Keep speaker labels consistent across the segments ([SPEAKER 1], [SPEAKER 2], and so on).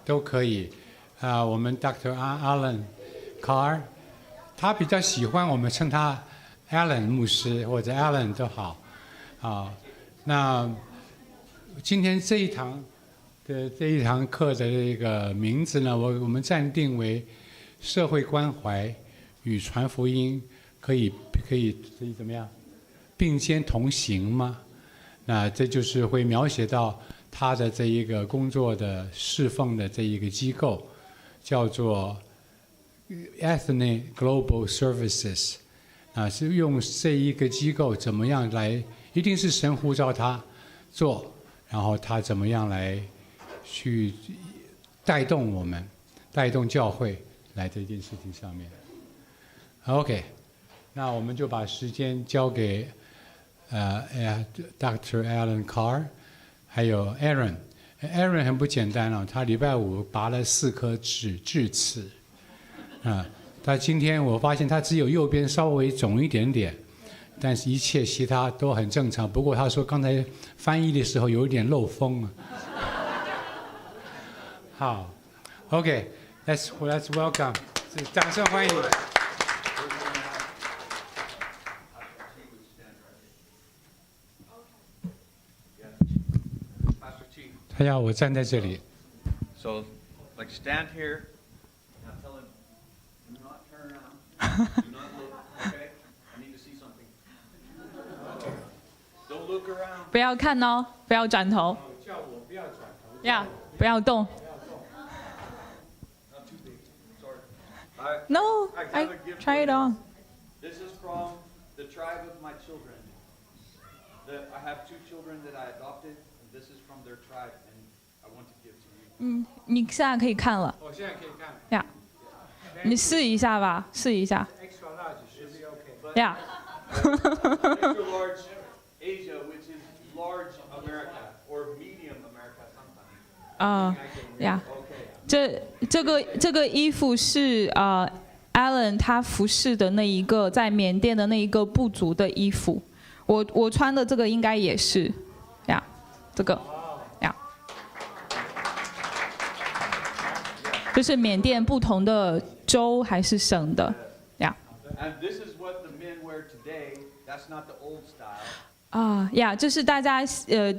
[SPEAKER 1] 都可以。我们 Dr. Allen Karr， 他比较喜欢我们称他 Allen 牧师或者 Allen 都好。那今天这一堂课的这个名字呢，我们暂定为社会关怀与传福音，可以怎么样并肩同行吗？那这就是会描写到他的这一个工作的侍奉的这一个机构，叫做 Ethnic Global Services。是用这一个机构怎么样来，一定是神呼召他做，然后他怎么样来去带动我们，带动教会来这件事情上面。OK， 那我们就把时间交给Dr. Allen Karr， 还有 Aaron。Aaron 很不简单哦，他礼拜五拔了4颗智齿，但今天我发现他只有右边稍微肿一点点，但是一切其他都很正常。不过他说刚才翻译的时候有一点漏风啊。好 ，OK，let's welcome， 掌声欢迎。他要我站在这里。
[SPEAKER 2] So, like stand here. Now tell him, do not turn around. Do not look. Okay? I need to see something. Don't look around.
[SPEAKER 3] 不要看哦，不要转头。
[SPEAKER 1] 叫我不要转头。
[SPEAKER 3] 呀，不要动。
[SPEAKER 2] Not too big. Sorry.
[SPEAKER 3] No, I try it on.
[SPEAKER 2] This is from the tribe of my children. I have 2 children that I adopted, and this is from their tribe, and I want to give to you.
[SPEAKER 3] 你现在可以看了。
[SPEAKER 1] 我现在可以看。
[SPEAKER 3] 呀，你试一下吧，试一下。
[SPEAKER 1] Extra large should be okay.
[SPEAKER 3] 呀。
[SPEAKER 2] Extra large Asia, which is large America or medium America sometimes.
[SPEAKER 3] 呀，这个衣服是Allen 他服侍的那一个在缅甸的那一个部族的衣服。我穿的这个应该也是，呀，这个，呀，就是缅甸不同的州还是省的，呀。
[SPEAKER 2] And this is what the men wear today. That's not the old style.
[SPEAKER 3] 呀，这是大家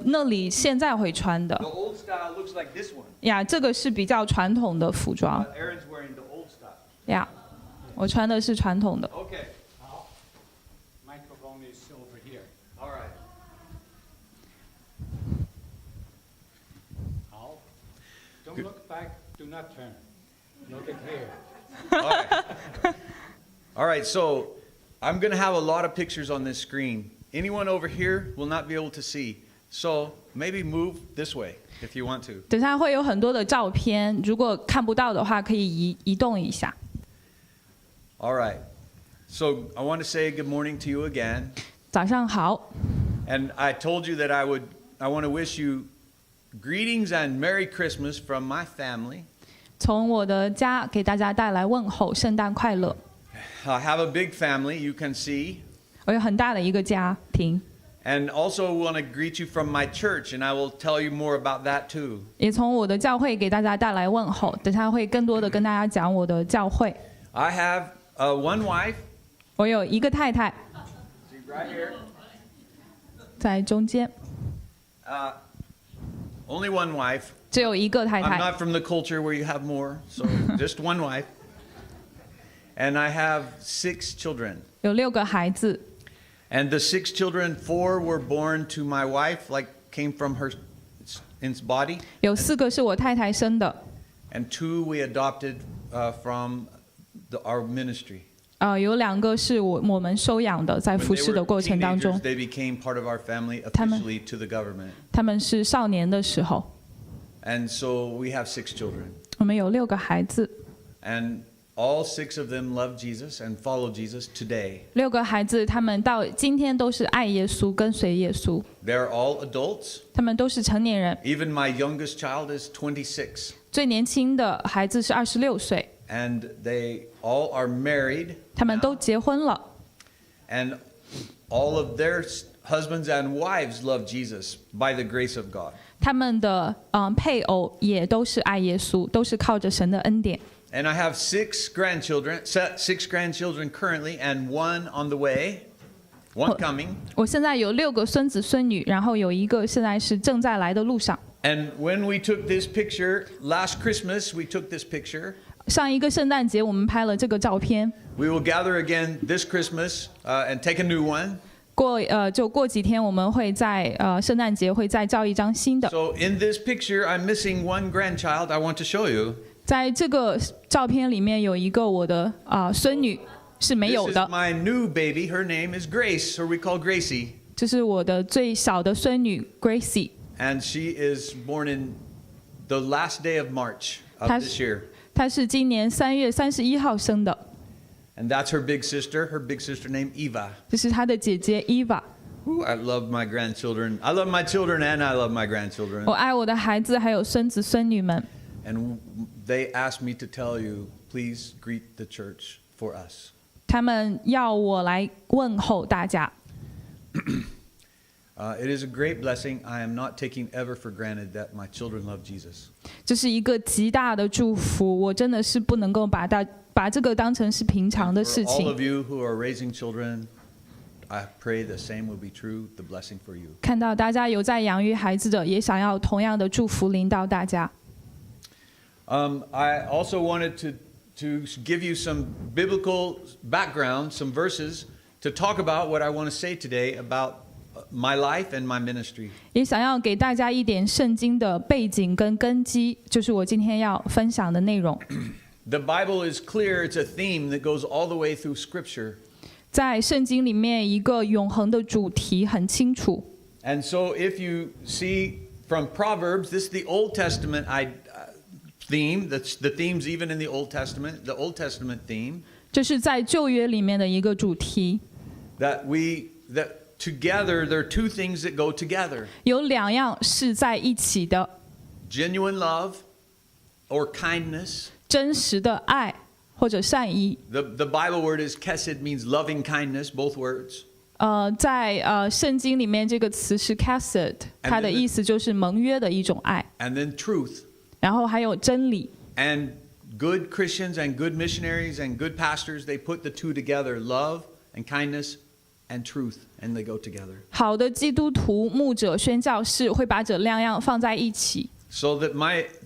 [SPEAKER 3] 那里现在会穿的。
[SPEAKER 2] The old style looks like this one.
[SPEAKER 3] 呀，这个是比较传统的服装。
[SPEAKER 2] Aaron's wearing the old style.
[SPEAKER 3] 呀，我穿的是传统的。
[SPEAKER 2] Okay.
[SPEAKER 1] Microphone is over here.
[SPEAKER 2] All right.
[SPEAKER 1] 好 ，Don't look back, do not turn. Look at here.
[SPEAKER 2] All right. All right, so I'm going to have a lot of pictures on this screen. Anyone over here will not be able to see. So maybe move this way if you want to.
[SPEAKER 3] 等下会有很多的照片，如果看不到的话，可以移动一下。
[SPEAKER 2] All right. So I want to say good morning to you again.
[SPEAKER 3] 早上好。
[SPEAKER 2] And I told you that I want to wish you greetings and Merry Christmas from my family.
[SPEAKER 3] 从我的家给大家带来问候，圣诞快乐。
[SPEAKER 2] I have a big family, you can see.
[SPEAKER 3] 我有很大的一个家庭。
[SPEAKER 2] And also want to greet you from my church, and I will tell you more about that too.
[SPEAKER 3] 也从我的教会给大家带来问候，等下会更多的跟大家讲我的教会。
[SPEAKER 2] I have one wife.
[SPEAKER 3] 我有一个太太。
[SPEAKER 2] She's right here.
[SPEAKER 3] 在中间。
[SPEAKER 2] Only one wife.
[SPEAKER 3] 只有一个太太。
[SPEAKER 2] I'm not from the culture where you have more, so just one wife. And I have 6 children.
[SPEAKER 3] 有6个孩子。
[SPEAKER 2] And the 6 children, 4 were born to my wife, like came from her in body.
[SPEAKER 3] 有4个是我太太生的。
[SPEAKER 2] And 2 we adopted from our ministry.
[SPEAKER 3] 有2个是我们收养的，在服侍的过程当中。
[SPEAKER 2] They became part of our family officially to the government.
[SPEAKER 3] 他们是少年的时候。
[SPEAKER 2] And so we have 6 children.
[SPEAKER 3] 我们有6个孩子。
[SPEAKER 2] And all 6 of them love Jesus and follow Jesus today.
[SPEAKER 3] 6个孩子，他们到今天都是爱耶稣，跟随耶稣。
[SPEAKER 2] They're all adults.
[SPEAKER 3] 他们都是成年人。
[SPEAKER 2] Even my youngest child is 26.
[SPEAKER 3] 最年轻的孩子是26岁。
[SPEAKER 2] And they all are married.
[SPEAKER 3] 他们都结婚了。
[SPEAKER 2] And all of their husbands and wives love Jesus by the grace of God.
[SPEAKER 3] 他们的配偶也都是爱耶稣，都是靠着神的恩典。
[SPEAKER 2] And I have six grandchildren currently, and one on the way, one coming.
[SPEAKER 3] 我现在有6个孙子孙女，然后有一个现在是正在来的路上。
[SPEAKER 2] And when we took this picture last Christmas, we took this picture.
[SPEAKER 3] 上一个圣诞节我们拍了这个照片。
[SPEAKER 2] We will gather again this Christmas and take a new one.
[SPEAKER 3] 过几天我们会在圣诞节会再照一张新的。
[SPEAKER 2] So in this picture, I'm missing one grandchild. I want to show you.
[SPEAKER 3] 在这个照片里面有一个我的孙女是没有的。
[SPEAKER 2] This is my new baby. Her name is Grace, or we call Gracie.
[SPEAKER 3] 这是我的最小的孙女 Gracie.
[SPEAKER 2] And she is born in the last day of March of this year.
[SPEAKER 3] 她是今年3月31号生的。
[SPEAKER 2] And that's her big sister. Her big sister named Eva.
[SPEAKER 3] 这是她的姐姐 Eva.
[SPEAKER 2] Ooh, I love my grandchildren. I love my children and I love my grandchildren.
[SPEAKER 3] 我爱我的孩子还有孙子孙女们。
[SPEAKER 2] And they asked me to tell you, please greet the church for us.
[SPEAKER 3] 他们要我来问候大家。
[SPEAKER 2] It is a great blessing. I am not taking ever for granted that my children love Jesus.
[SPEAKER 3] 这是一个极大的祝福，我真的是不能够把这个当成是平常的事
[SPEAKER 2] For all
[SPEAKER 3] 情。
[SPEAKER 2] of you who are raising children, I pray the same will be true, the blessing for you.
[SPEAKER 3] 看到大家有在养育孩子的，也想要同样的祝福临到大家。
[SPEAKER 2] I also wanted to give you some biblical background, some verses to talk about what I want to say today about my life and my ministry.
[SPEAKER 3] 也想要给大家一点圣经的背景跟根基，就是我今天要分享的内容。
[SPEAKER 2] The Bible is clear. It's a theme that goes all the way through Scripture.
[SPEAKER 3] 在圣经里面，一个永恒的主题很清楚。
[SPEAKER 2] And so if you see from Proverbs, this is the Old Testament theme. That's the themes even in the Old Testament, the Old Testament theme.
[SPEAKER 3] 这是在旧约里面的一个主题。
[SPEAKER 2] That together, there are two things that go together.
[SPEAKER 3] 有2样是在一起的。
[SPEAKER 2] Genuine love or kindness.
[SPEAKER 3] 真实的爱或者善意。
[SPEAKER 2] The Bible word is kesed, means loving kindness, both words.
[SPEAKER 3] 在圣经里面这个词是 kesed， 它的意思就是盟约的一种爱。
[SPEAKER 2] And then truth.
[SPEAKER 3] 然后还有真理。
[SPEAKER 2] And good Christians and good missionaries and good pastors, they put the two together, love and kindness and truth, and they go together.
[SPEAKER 3] 好的基督徒、牧者、宣教士会把这2样放在一起。
[SPEAKER 2] So that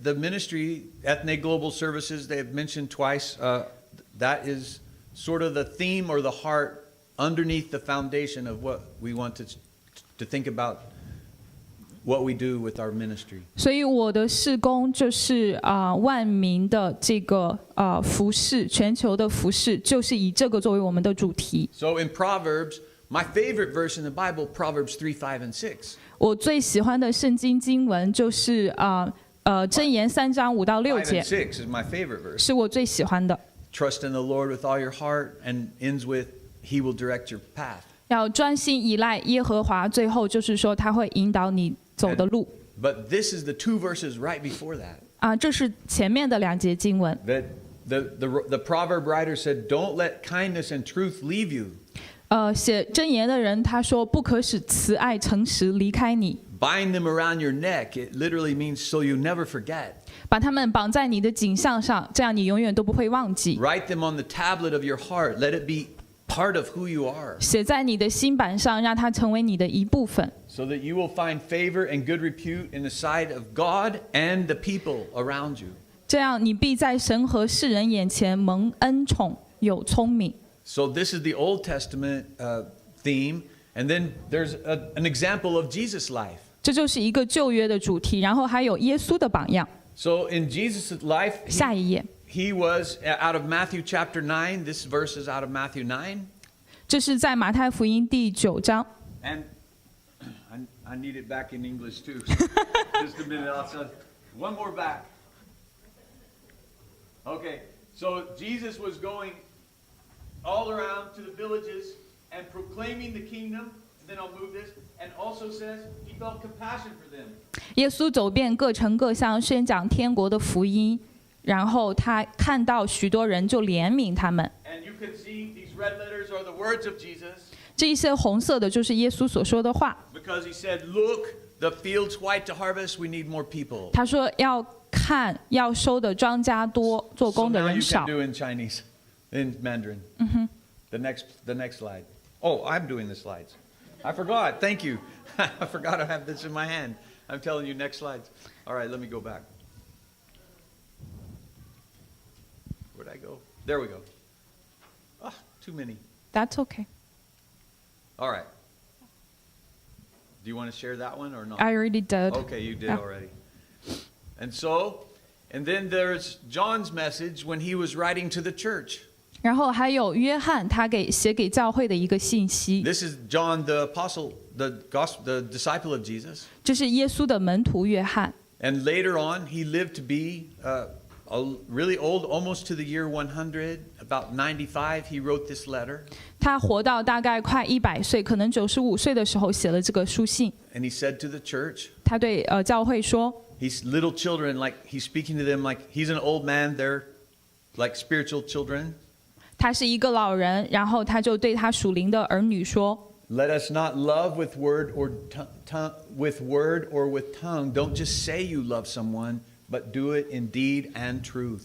[SPEAKER 2] the ministry, Ethnic Global Services, they have mentioned twice, that is sort of the theme or the heart underneath the foundation of what we want to think about what we do with our ministry.
[SPEAKER 3] 所以我的事工就是万民的这个服事，全球的服事，就是以这个作为我们的主题。
[SPEAKER 2] So in Proverbs, my favorite verse in the Bible, Proverbs 3, 5, and 6.
[SPEAKER 3] 我最喜欢的圣经经文就是箴言3章5到6
[SPEAKER 2] 5 and
[SPEAKER 3] 节，
[SPEAKER 2] 6 is my favorite verse.
[SPEAKER 3] 是我最喜欢的。
[SPEAKER 2] Trust in the Lord with all your heart, and ends with, He will direct your path.
[SPEAKER 3] 要专心依赖耶和华，最后就是说他会引导你走的路。
[SPEAKER 2] But this is the 2 verses right before that.
[SPEAKER 3] 这是前面的2节经文。
[SPEAKER 2] That the proverb writer said, "Don't let kindness and truth leave you."
[SPEAKER 3] 写箴言的人他说，不可使慈爱诚实离开你。
[SPEAKER 2] Bind them around your neck. It literally means so you never forget.
[SPEAKER 3] 把它们绑在你的颈项上，这样你永远都不会忘记。
[SPEAKER 2] Write them on the tablet of your heart. Let it be part of who you are.
[SPEAKER 3] 写在你的心板上，让它成为你的一部分。
[SPEAKER 2] So that you will find favor and good repute in the sight of God and the people around you.
[SPEAKER 3] 这样你必在神和世人眼前蒙恩宠，有聪明。
[SPEAKER 2] So this is the Old Testament theme, and then there's an example of Jesus' life.
[SPEAKER 3] 这就是一个旧约的主题，然后还有耶稣的榜样。
[SPEAKER 2] So in Jesus' life,
[SPEAKER 3] 下一页，
[SPEAKER 2] he was out of Matthew chapter 9. This verse is out of Matthew 9.
[SPEAKER 3] 这是在马太福音第9章。
[SPEAKER 2] And I need it back in English too. Just a minute. One more back. Okay. So Jesus was going all around to the villages and proclaiming the kingdom. Then I'll move this. And also says he felt compassion for them.
[SPEAKER 3] 耶稣走遍各城各乡，宣讲天国的福音，然后他看到许多人，就怜悯他们。
[SPEAKER 2] And you can see these red letters are the words of Jesus.
[SPEAKER 3] 这一些红色的就是耶稣所说的话。
[SPEAKER 2] Because he said, "Look, The field's white to harvest. We need more people.
[SPEAKER 3] 他说要看要收的庄稼多，做
[SPEAKER 2] So
[SPEAKER 3] 工的
[SPEAKER 2] now
[SPEAKER 3] 人
[SPEAKER 2] you
[SPEAKER 3] 少
[SPEAKER 2] can。do in Chinese, in Mandarin. The next slide. Oh, I'm doing the slides. I forgot. Thank you. I forgot I have this in my hand. I'm telling you, next slides. All right, let me go back. Where'd I go? There we go. Ah, too many.
[SPEAKER 3] That's okay.
[SPEAKER 2] All right. Do you want to share that one or not?
[SPEAKER 3] I already did.
[SPEAKER 2] Okay, you did
[SPEAKER 3] Yeah.
[SPEAKER 2] already. And then there's John's message when he was writing to the church.
[SPEAKER 3] 然后还有约翰他写给教会的一个信息，
[SPEAKER 2] This is John the apostle, the disciple of Jesus.
[SPEAKER 3] 这是耶稣的门徒约翰。
[SPEAKER 2] And later on, he lived to be really old, almost to the year 100. About 95, he wrote this letter.
[SPEAKER 3] 他活到大概快100岁，可能95岁的时候写了这个书信。
[SPEAKER 2] And he said to the church,
[SPEAKER 3] 他对教会说，
[SPEAKER 2] he's little children, like he's speaking to them like he's an old man, they're like spiritual children.
[SPEAKER 3] 他是一个老人，然后他就对他属灵的儿女说。
[SPEAKER 2] Let us not love with word or with tongue. Don't just say you love someone, but do it in deed and truth.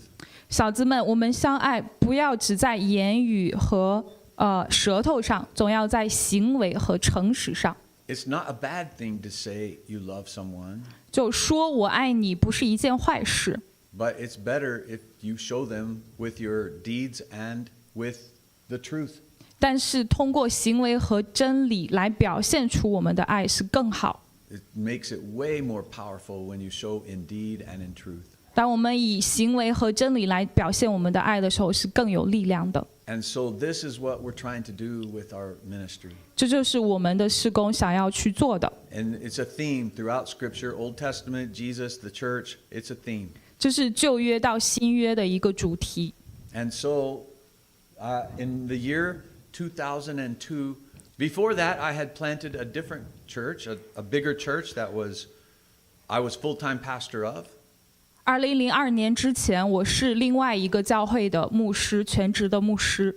[SPEAKER 3] 小子们，我们相爱，不要只在言语和舌头上，总要在行为和诚实上。
[SPEAKER 2] It's not a bad thing to say you love someone,
[SPEAKER 3] 就说我爱你，不是一件坏事，
[SPEAKER 2] but it's better if you show them with your deeds and with the truth.
[SPEAKER 3] 但是通过行为和真理来表现出我们的爱是更好。
[SPEAKER 2] It makes it way more powerful when you show in deed and in truth.
[SPEAKER 3] 当我们以行为和真理来表现我们的爱的时候，是更有力量的。
[SPEAKER 2] And so this is what we're trying to do with our ministry.
[SPEAKER 3] 这就是我们的事工想要去做的。
[SPEAKER 2] And it's a theme throughout Scripture, Old Testament, Jesus, the church, it's a theme.
[SPEAKER 3] 这是旧约到新约的一个主题。
[SPEAKER 2] And so in the year 2002, before that I had planted a different church, a bigger church that I was full-time pastor of.
[SPEAKER 3] 2002年之前，我是另外一个教会的牧师，全职的牧师。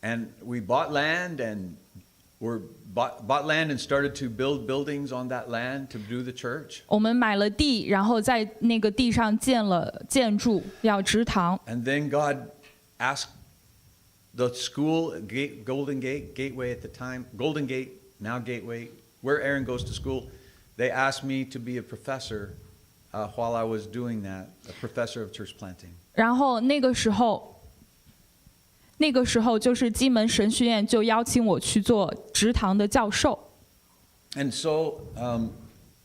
[SPEAKER 2] And we bought land and bought land and started to build buildings on that land to do the church.
[SPEAKER 3] 我们买了地，然后在那个地上建了建筑，要植堂。
[SPEAKER 2] And then God asked the school, Golden Gate, Gateway at the time, Golden Gate, now Gateway, where Aaron goes to school, they asked me to be a professor while I was doing that, a professor of church planting.
[SPEAKER 3] 然后那个时候就是基门神学院就邀请我去做植堂的教授。
[SPEAKER 2] And so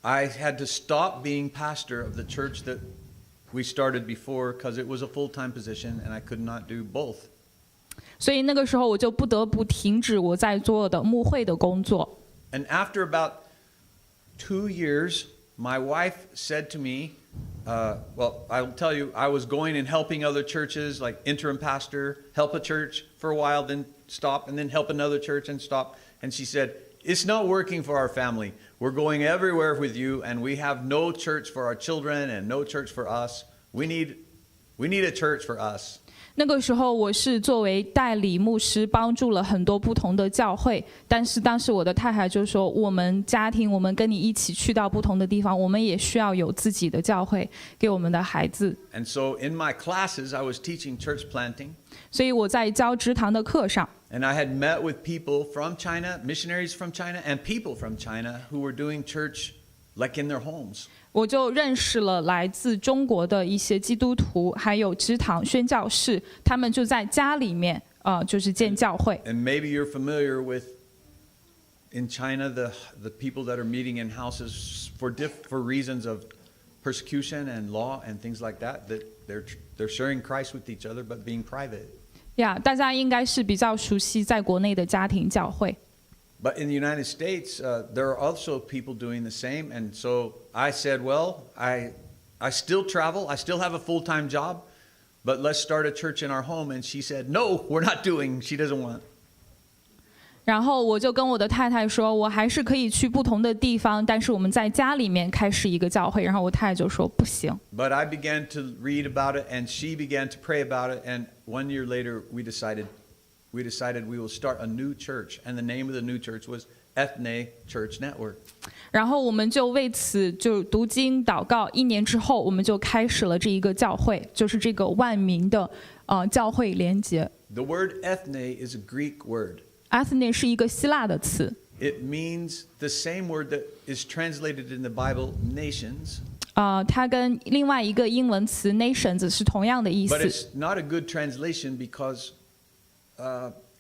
[SPEAKER 2] I had to stop being pastor of the church that we started before because it was a full-time position and I could not do both.
[SPEAKER 3] 所以那个时候我就不得不停止我在做的牧会的工作。
[SPEAKER 2] And after about 2 years, my wife said to me, well, I'll tell you, I was going and helping other churches, like interim pastor, help a church for a while, then stop, and then help another church and stop. And she said, it's not working for our family. We're going everywhere with you, and we have no church for our children and no church for us. We need a church for us.
[SPEAKER 3] 那个时候我是作为代理牧师，帮助了很多不同的教会，但是当时我的太太就说，我们家庭我们跟你一起去到不同的地方，我们也需要有自己的教会给我们的孩子。
[SPEAKER 2] And so in my classes, I was teaching church planting.
[SPEAKER 3] 所以我在教植堂的课上，
[SPEAKER 2] And I had met with people from China, missionaries from China, and people from China who were doing church like in their homes.
[SPEAKER 3] 我就认识了来自中国的一些基督徒，还有植堂宣教士，他们就在家里面，就是建教会。
[SPEAKER 2] And maybe you're familiar with in China the people that are meeting in houses for reasons of persecution and law and things like that they're sharing Christ with each other but being private.
[SPEAKER 3] 大家应该是比较熟悉在国内的家庭教会。
[SPEAKER 2] But in the United States, there are also people doing the same. And so I said, well, I still travel. I still have a full-time job. But let's start a church in our home. And she said, no, we're not doing. She doesn't want.
[SPEAKER 3] 然后我就跟我的太太说，我还是可以去不同的地方，但是我们在家里面开始一个教会。然后我太太就说不行。
[SPEAKER 2] But I began to read about it, and she began to pray about it. And 1 year later, we decided we will start a new church, and the name of the new church was ethne church network.
[SPEAKER 3] 然后我们就为此就读经祷告，1年之后，我们就开始了这一个教会，就是这个万民的教会联结。
[SPEAKER 2] The word ethne is a Greek word.
[SPEAKER 3] ethne 是一个希腊的词。
[SPEAKER 2] It means the same word that is translated in the Bible, nations.
[SPEAKER 3] 它跟另外一个英文词 nations 是同样的意思。
[SPEAKER 2] But it's not a good translation because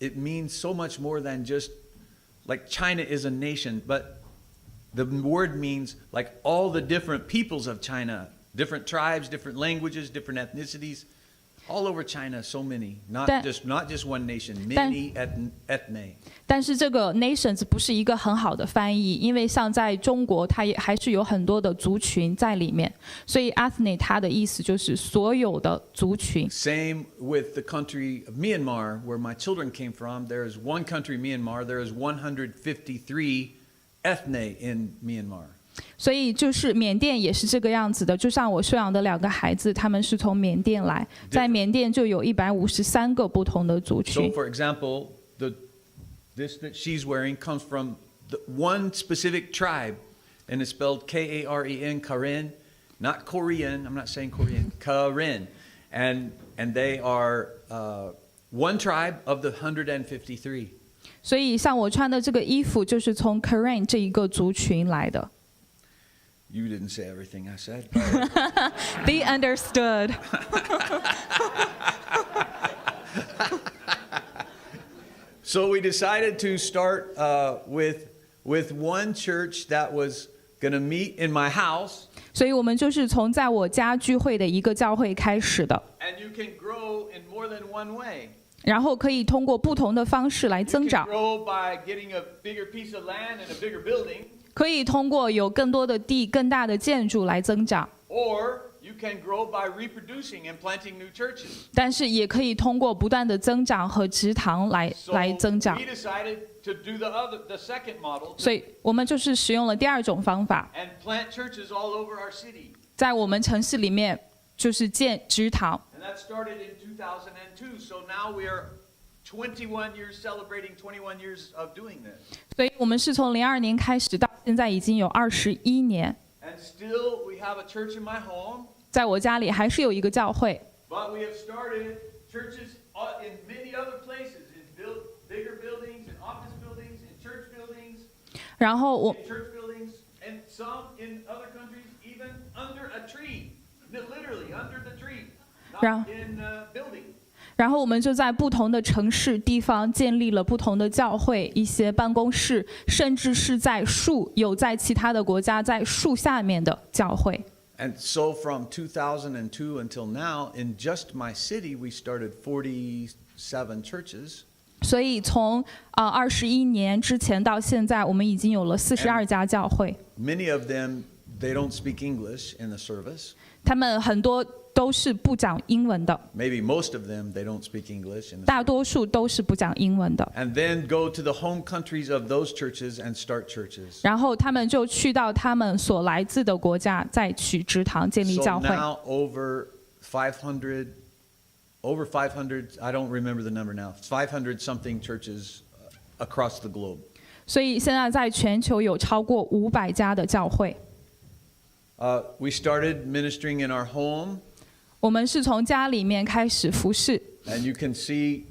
[SPEAKER 2] it means so much more than just like China is a nation, but the word means like all the different peoples of China, different tribes, different languages, different ethnicities, all over China, so many, not just one nation, many ethne.
[SPEAKER 3] 但是这个 nations 不是一个很好的翻译，因为像在中国，它也还是有很多的族群在里面，所以 ethne 它的意思就是所有的族群。
[SPEAKER 2] Same with the country of Myanmar, where my children came from. There is one country, Myanmar. There is 153 ethne in Myanmar.
[SPEAKER 3] 所以就是缅甸也是这个样子的，就像我收养的2个孩子，他们是从缅甸来，在缅甸就有153个不同的族群。
[SPEAKER 2] So, for example, this that she's wearing comes from one specific tribe, and it's spelled K-A-R-E-N, Karen, not Korean. I'm not saying Korean, Karen, and they are one tribe of the 153.
[SPEAKER 3] 所以像我穿的这个衣服，就是从 Karen 这一个族群来的。
[SPEAKER 2] You didn't say everything I said.
[SPEAKER 3] They understood.
[SPEAKER 2] So we decided to start with one church that was going to meet in my house.
[SPEAKER 3] 所以我们就是从在我家聚会的一个教会开始的。
[SPEAKER 2] And you can grow in more than one way.
[SPEAKER 3] 然后可以通过不同的方式来增长。
[SPEAKER 2] You can grow by getting a bigger piece of land and a bigger building.
[SPEAKER 3] 可以通过有更多的地、更大的建筑来增长。
[SPEAKER 2] Or you can grow by reproducing and planting new churches.
[SPEAKER 3] 但是也可以通过不断的增长和植堂来增长。
[SPEAKER 2] So we decided to do the second model.
[SPEAKER 3] 所以我们就是使用了第2种方法。
[SPEAKER 2] And plant churches all over our city.
[SPEAKER 3] 在我们城市里面就是建植堂。
[SPEAKER 2] And that started in 2002. So now we are 21 years celebrating 21 years of doing this.
[SPEAKER 3] 所以我们是从02年开始到现在已经有21年。
[SPEAKER 2] And still we have a church in my home.
[SPEAKER 3] 在我家里还是有一个教会。
[SPEAKER 2] But we have started churches in many other places, in bigger buildings, in office buildings, in church buildings,
[SPEAKER 3] 然后
[SPEAKER 2] in church buildings, and some in other countries even under a tree, literally under the tree, not in a building.
[SPEAKER 3] 然后我们就在不同的城市地方建立了不同的教会，一些办公室，甚至是在在其他的国家在树下面的教会。
[SPEAKER 2] And so from 2002 until now, in just my city, we started 47 churches.
[SPEAKER 3] 所以从21年之前到现在，我们已经有了42家教会。
[SPEAKER 2] Many of them, they don't speak English in the service.
[SPEAKER 3] 他们很多都是不讲英文的。
[SPEAKER 2] Maybe most of them, they don't speak English in the
[SPEAKER 3] 大多数都是不讲英文的。
[SPEAKER 2] And then go to the home countries of those churches and start churches.
[SPEAKER 3] 然后他们就去到他们所来自的国家，再去植堂建立教会。
[SPEAKER 2] So now over 500, I don't remember the number now, 500 something churches across the globe.
[SPEAKER 3] 所以现在在全球有超过500家的教会。
[SPEAKER 2] We started ministering in our home.
[SPEAKER 3] 我们是从家里面开始服侍。
[SPEAKER 2] And you can see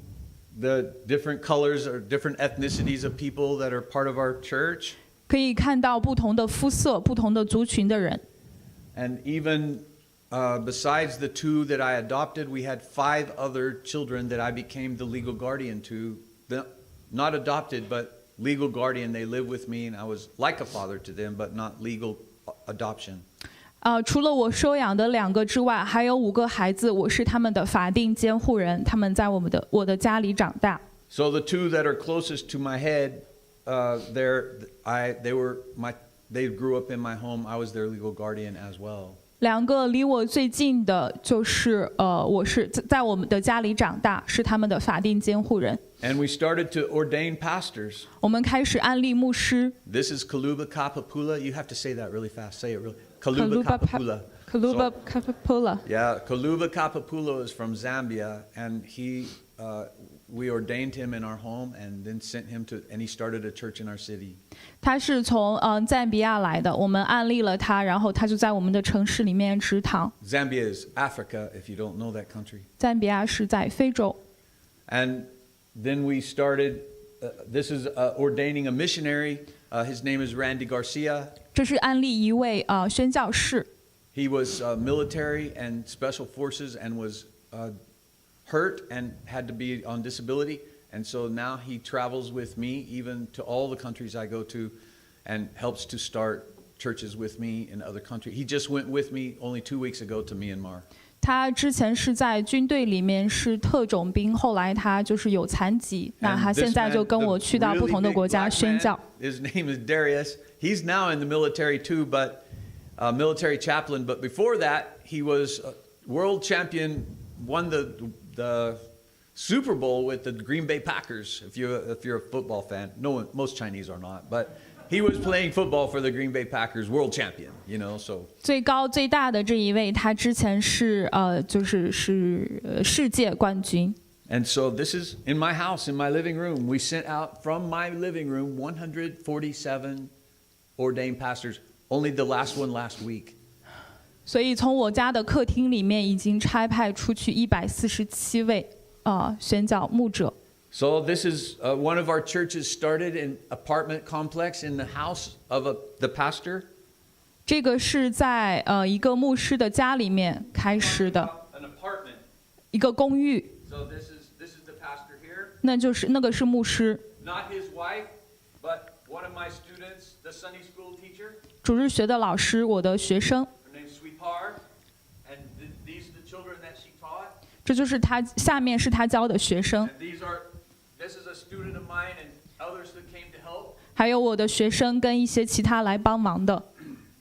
[SPEAKER 2] the different colors or different ethnicities of people that are part of our church.
[SPEAKER 3] 可以看到不同的肤色、不同的族群的人。
[SPEAKER 2] And even besides the 2 that I adopted, we had 5 other children that I became the legal guardian to. Not adopted, but legal guardian. They live with me, and I was like a father to them, but not legal adoption.
[SPEAKER 3] 除了我收养的2个之外，还有5个孩子，我是他们的法定监护人，他们在我的家里长大。
[SPEAKER 2] So the 2 that are closest to my head, they grew up in my home. I was their legal guardian as well.
[SPEAKER 3] 2个离我最近的就是我是在我们的家里长大，是他们的法定监护人。
[SPEAKER 2] And we started to ordain pastors.
[SPEAKER 3] 我们开始安立牧师。
[SPEAKER 2] This is Kaluba Kapapula. You have to say that really fast. Say it really. Kaluba Kapapula.
[SPEAKER 3] Kaluba Kapapula.
[SPEAKER 2] Yeah, Kaluba Kapapula is from Zambia, and we ordained him in our home and then sent him to, and he started a church in our city.
[SPEAKER 3] 他是从赞比亚来的，我们安利了他，然后他就在我们的城市里面植堂。
[SPEAKER 2] Zambia is Africa, if you don't know that country.
[SPEAKER 3] 赞比亚是在非洲。
[SPEAKER 2] And then we started, this is ordaining a missionary. His name is Randy Garcia.
[SPEAKER 3] 这是安利一位宣教士。
[SPEAKER 2] He was military and special forces and was hurt and had to be on disability. And so now he travels with me even to all the countries I go to and helps to start churches with me in other countries. He just went with me only 2 weeks ago to Myanmar.
[SPEAKER 3] 他之前是在军队里面是特种兵，后来他就是有残疾，那他现在就跟我去到不同的国家宣教。
[SPEAKER 2] His name is Darius. He's now in the military too, but military chaplain. But before that, he was world champion, won the Super Bowl with the Green Bay Packers. If you're a football fan, most Chinese are not, but he was playing football for the Green Bay Packers, world champion. You know, so
[SPEAKER 3] 最高最大的这一位，他之前是就是世界冠军。
[SPEAKER 2] And so this is in my house, in my living room. We sent out from my living room 147 ordained pastors. Only the last one last week.
[SPEAKER 3] 所以从我家的客厅里面已经差派出去147位宣教牧者。
[SPEAKER 2] So this is one of our churches started an apartment complex in the house of the pastor.
[SPEAKER 3] 这个是在一个牧师的家里面开始的。
[SPEAKER 2] An apartment.
[SPEAKER 3] 一个公寓。
[SPEAKER 2] So this is the pastor here.
[SPEAKER 3] 那个是牧师。
[SPEAKER 2] Not his wife, but one of my students, the Sunday school teacher.
[SPEAKER 3] 主日学的老师，我的学生。
[SPEAKER 2] Her name's Sweetheart, and these are the children that she taught.
[SPEAKER 3] 这就是他下面是他教的学生。
[SPEAKER 2] This is a student of mine and others that came to help.
[SPEAKER 3] 还有我的学生跟一些其他来帮忙的。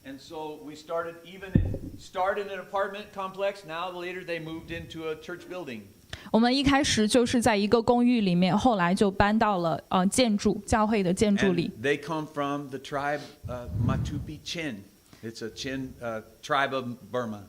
[SPEAKER 2] And so we started in an apartment complex. Now later they moved into a church building.
[SPEAKER 3] 我们一开始就是在一个公寓里面，后来就搬到了建筑教会的建筑里。
[SPEAKER 2] And they come from the tribe Matupi Chin. It's a Chin tribe of Burma.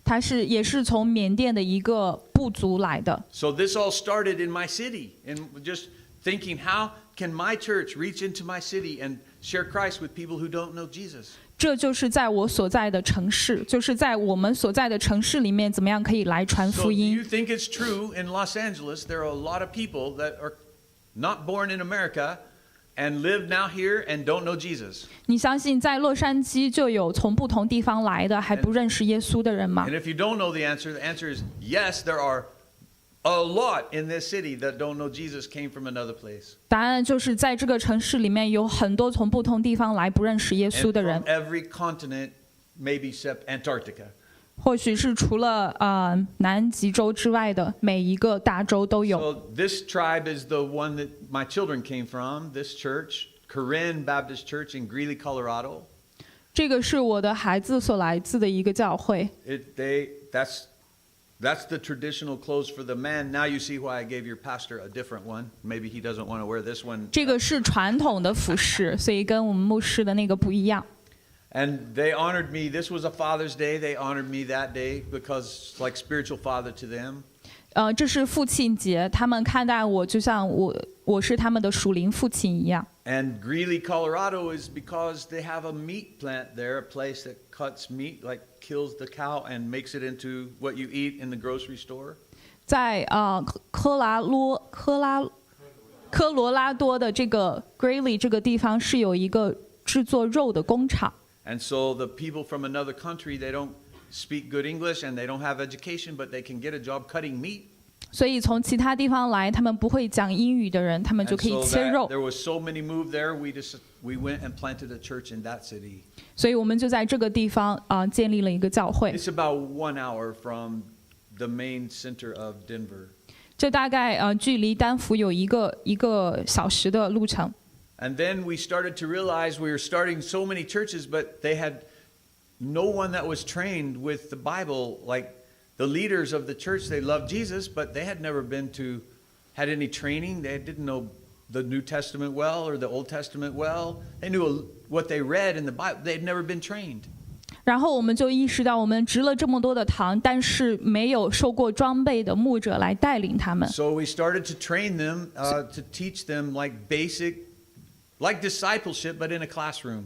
[SPEAKER 3] 他也是从缅甸的一个部族来的。
[SPEAKER 2] So this all started in my city, and just thinking, how can my church reach into my city and share Christ with people who don't know Jesus?
[SPEAKER 3] 这就是在我所在的城市，就是在我们所在的城市里面，怎么样可以来传福音
[SPEAKER 2] So do you think it's true in Los Angeles there are a lot of people that are not born in America and live now here and don't know Jesus?
[SPEAKER 3] 你相信在洛杉矶就有从不同地方来的还不认识耶稣的人吗？
[SPEAKER 2] And if you don't know the answer is yes, there are a lot in this city that don't know Jesus came from another place.
[SPEAKER 3] 答案就是在这个城市里面有很多从不同地方来不认识耶稣的人。
[SPEAKER 2] And from every continent, maybe except Antarctica.
[SPEAKER 3] 或许是除了南极洲之外的每一个大洲都有。
[SPEAKER 2] So this tribe is the one that my children came from. This church, Corinne Baptist Church in Greeley, Colorado.
[SPEAKER 3] 这个是我的孩子所来自的一个教会。
[SPEAKER 2] That's the traditional clothes for the men. Now you see why I gave your pastor a different one. Maybe he doesn't want to wear this one.
[SPEAKER 3] 这个是传统的服饰，所以跟我们牧师的那个不一样。
[SPEAKER 2] And they honored me. This was a Father's Day. They honored me that day because it's like spiritual father to them.
[SPEAKER 3] 这是父亲节，他们看待我就像我是他们的属灵父亲一样。
[SPEAKER 2] And Greeley, Colorado is because they have a meat plant there, a place that cuts meat, like kills the cow and makes it into what you eat in the grocery store.
[SPEAKER 3] 在科罗拉多的这个 Greeley 这个地方是有一个制作肉的工厂。
[SPEAKER 2] And so the people from another country, they don't speak good English and they don't have education, but they can get a job cutting meat.
[SPEAKER 3] 所以从其他地方来，他们不会讲英语的人，他们就可以切肉。
[SPEAKER 2] There was so many moved there. We went and planted a church in that city.
[SPEAKER 3] 所以我们就在这个地方建立了一个教会。
[SPEAKER 2] It's about 1 hour from the main center of Denver.
[SPEAKER 3] 这大概距离丹佛有一个小时的路程。
[SPEAKER 2] And then we started to realize we were starting so many churches, but they had no one that was trained with the Bible. Like the leaders of the church, they loved Jesus, but they had never had any training. They didn't know the New Testament well or the Old Testament well. They knew what they read in the Bible. They'd never been trained.
[SPEAKER 3] 然后我们就意识到，我们植了这么多的堂，但是没有受过装备的牧者来带领他们。
[SPEAKER 2] So we started to train them, to teach them like basic, like discipleship, but in a classroom.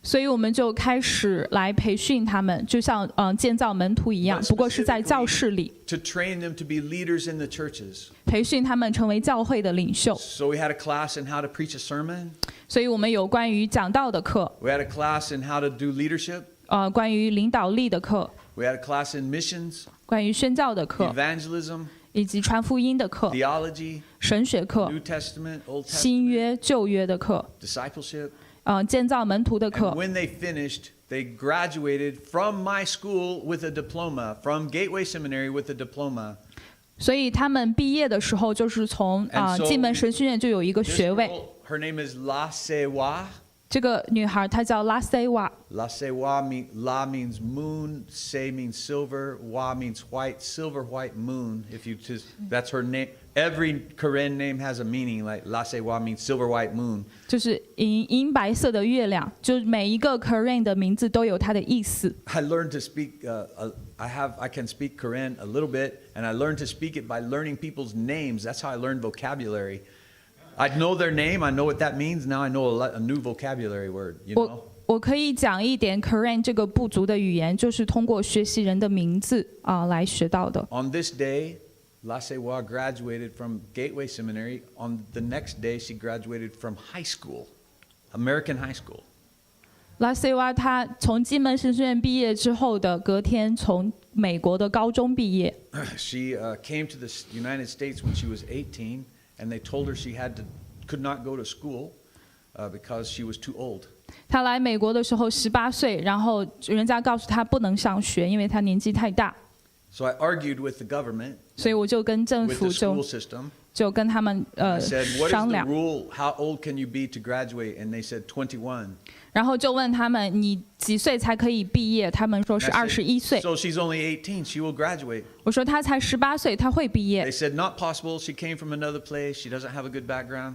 [SPEAKER 3] 所以我们就开始来培训他们，就像建造门徒一样，不过是在教室里。
[SPEAKER 2] To train them to be leaders in the churches.
[SPEAKER 3] 培训他们成为教会的领袖。
[SPEAKER 2] So we had a class in how to preach a sermon.
[SPEAKER 3] 所以我们有关于讲道的课。
[SPEAKER 2] We had a class in how to do leadership.
[SPEAKER 3] 关于领导力的课。
[SPEAKER 2] We had a class in missions.
[SPEAKER 3] 关于宣教的课。
[SPEAKER 2] Evangelism.
[SPEAKER 3] 以及传福音的课。
[SPEAKER 2] Theology.
[SPEAKER 3] 神学课。
[SPEAKER 2] New Testament, Old Testament.
[SPEAKER 3] 新约、旧约的课。
[SPEAKER 2] Discipleship.
[SPEAKER 3] 建造门徒的课。
[SPEAKER 2] And when they finished, they graduated from my school with a diploma, from Gateway Seminary with a diploma.
[SPEAKER 3] 所以他们毕业的时候，就是从进门神学院就有一个学位。
[SPEAKER 2] Her name is La Sewa.
[SPEAKER 3] 这个女孩她叫拉塞瓦。
[SPEAKER 2] La Sewa La means moon, Se means silver, Wa means white, silver white moon. If you just, that's her name. Every Karen name has a meaning. Like La Sewa means silver white moon.
[SPEAKER 3] 就是银白色的月亮，就每一个 Karen 的名字都有它的意思。
[SPEAKER 2] I learned to speak. I can speak Karen a little bit, and I learned to speak it by learning people's names. That's how I learned vocabulary. I know their name. I know what that means. Now I know a new vocabulary word. You know.
[SPEAKER 3] 我可以讲一点 Karen 这个部族的语言，就是通过学习人的名字来学到的。
[SPEAKER 2] On this day, La Sewa graduated from Gateway Seminary. On the next day, she graduated from high school, American high school.
[SPEAKER 3] 拉塞瓦她从金门神学院毕业之后的隔天，从美国的高中毕业。
[SPEAKER 2] She came to the United States when she was 18. And they told her she could not go to school because she was too old.
[SPEAKER 3] 她来美国的时候18岁，然后人家告诉她不能上学，因为她年纪太大。
[SPEAKER 2] So I argued with the government.
[SPEAKER 3] 所以我就跟政府就跟他们商量。
[SPEAKER 2] What is the rule? How old can you be to graduate? And they said 21.
[SPEAKER 3] 然后就问他们你几岁才可以毕业？他们说是21岁。
[SPEAKER 2] So she's only 18. She will graduate.
[SPEAKER 3] 我说她才18岁，她会毕业。
[SPEAKER 2] They said not possible. She came from another place. She doesn't have a good background.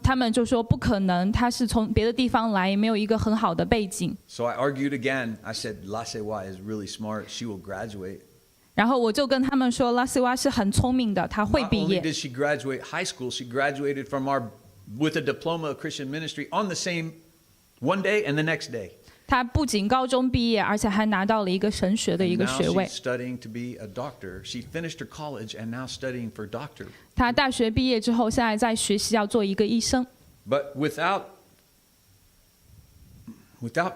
[SPEAKER 3] 他们就说不可能，她是从别的地方来，没有一个很好的背景。
[SPEAKER 2] So I argued again. I said La Sewa is really smart. She will graduate.
[SPEAKER 3] 然后我就跟他们说，拉塞瓦是很聪明的，她会毕业。
[SPEAKER 2] Not only did she graduate high school, she graduated from with a diploma of Christian ministry on the same one day and the next day.
[SPEAKER 3] 她不仅高中毕业，而且还拿到了一个神学的一个学位。
[SPEAKER 2] Now she's studying to be a doctor. She finished her college and now studying for doctor.
[SPEAKER 3] 她大学毕业之后，现在在学习要做一个医生。
[SPEAKER 2] But without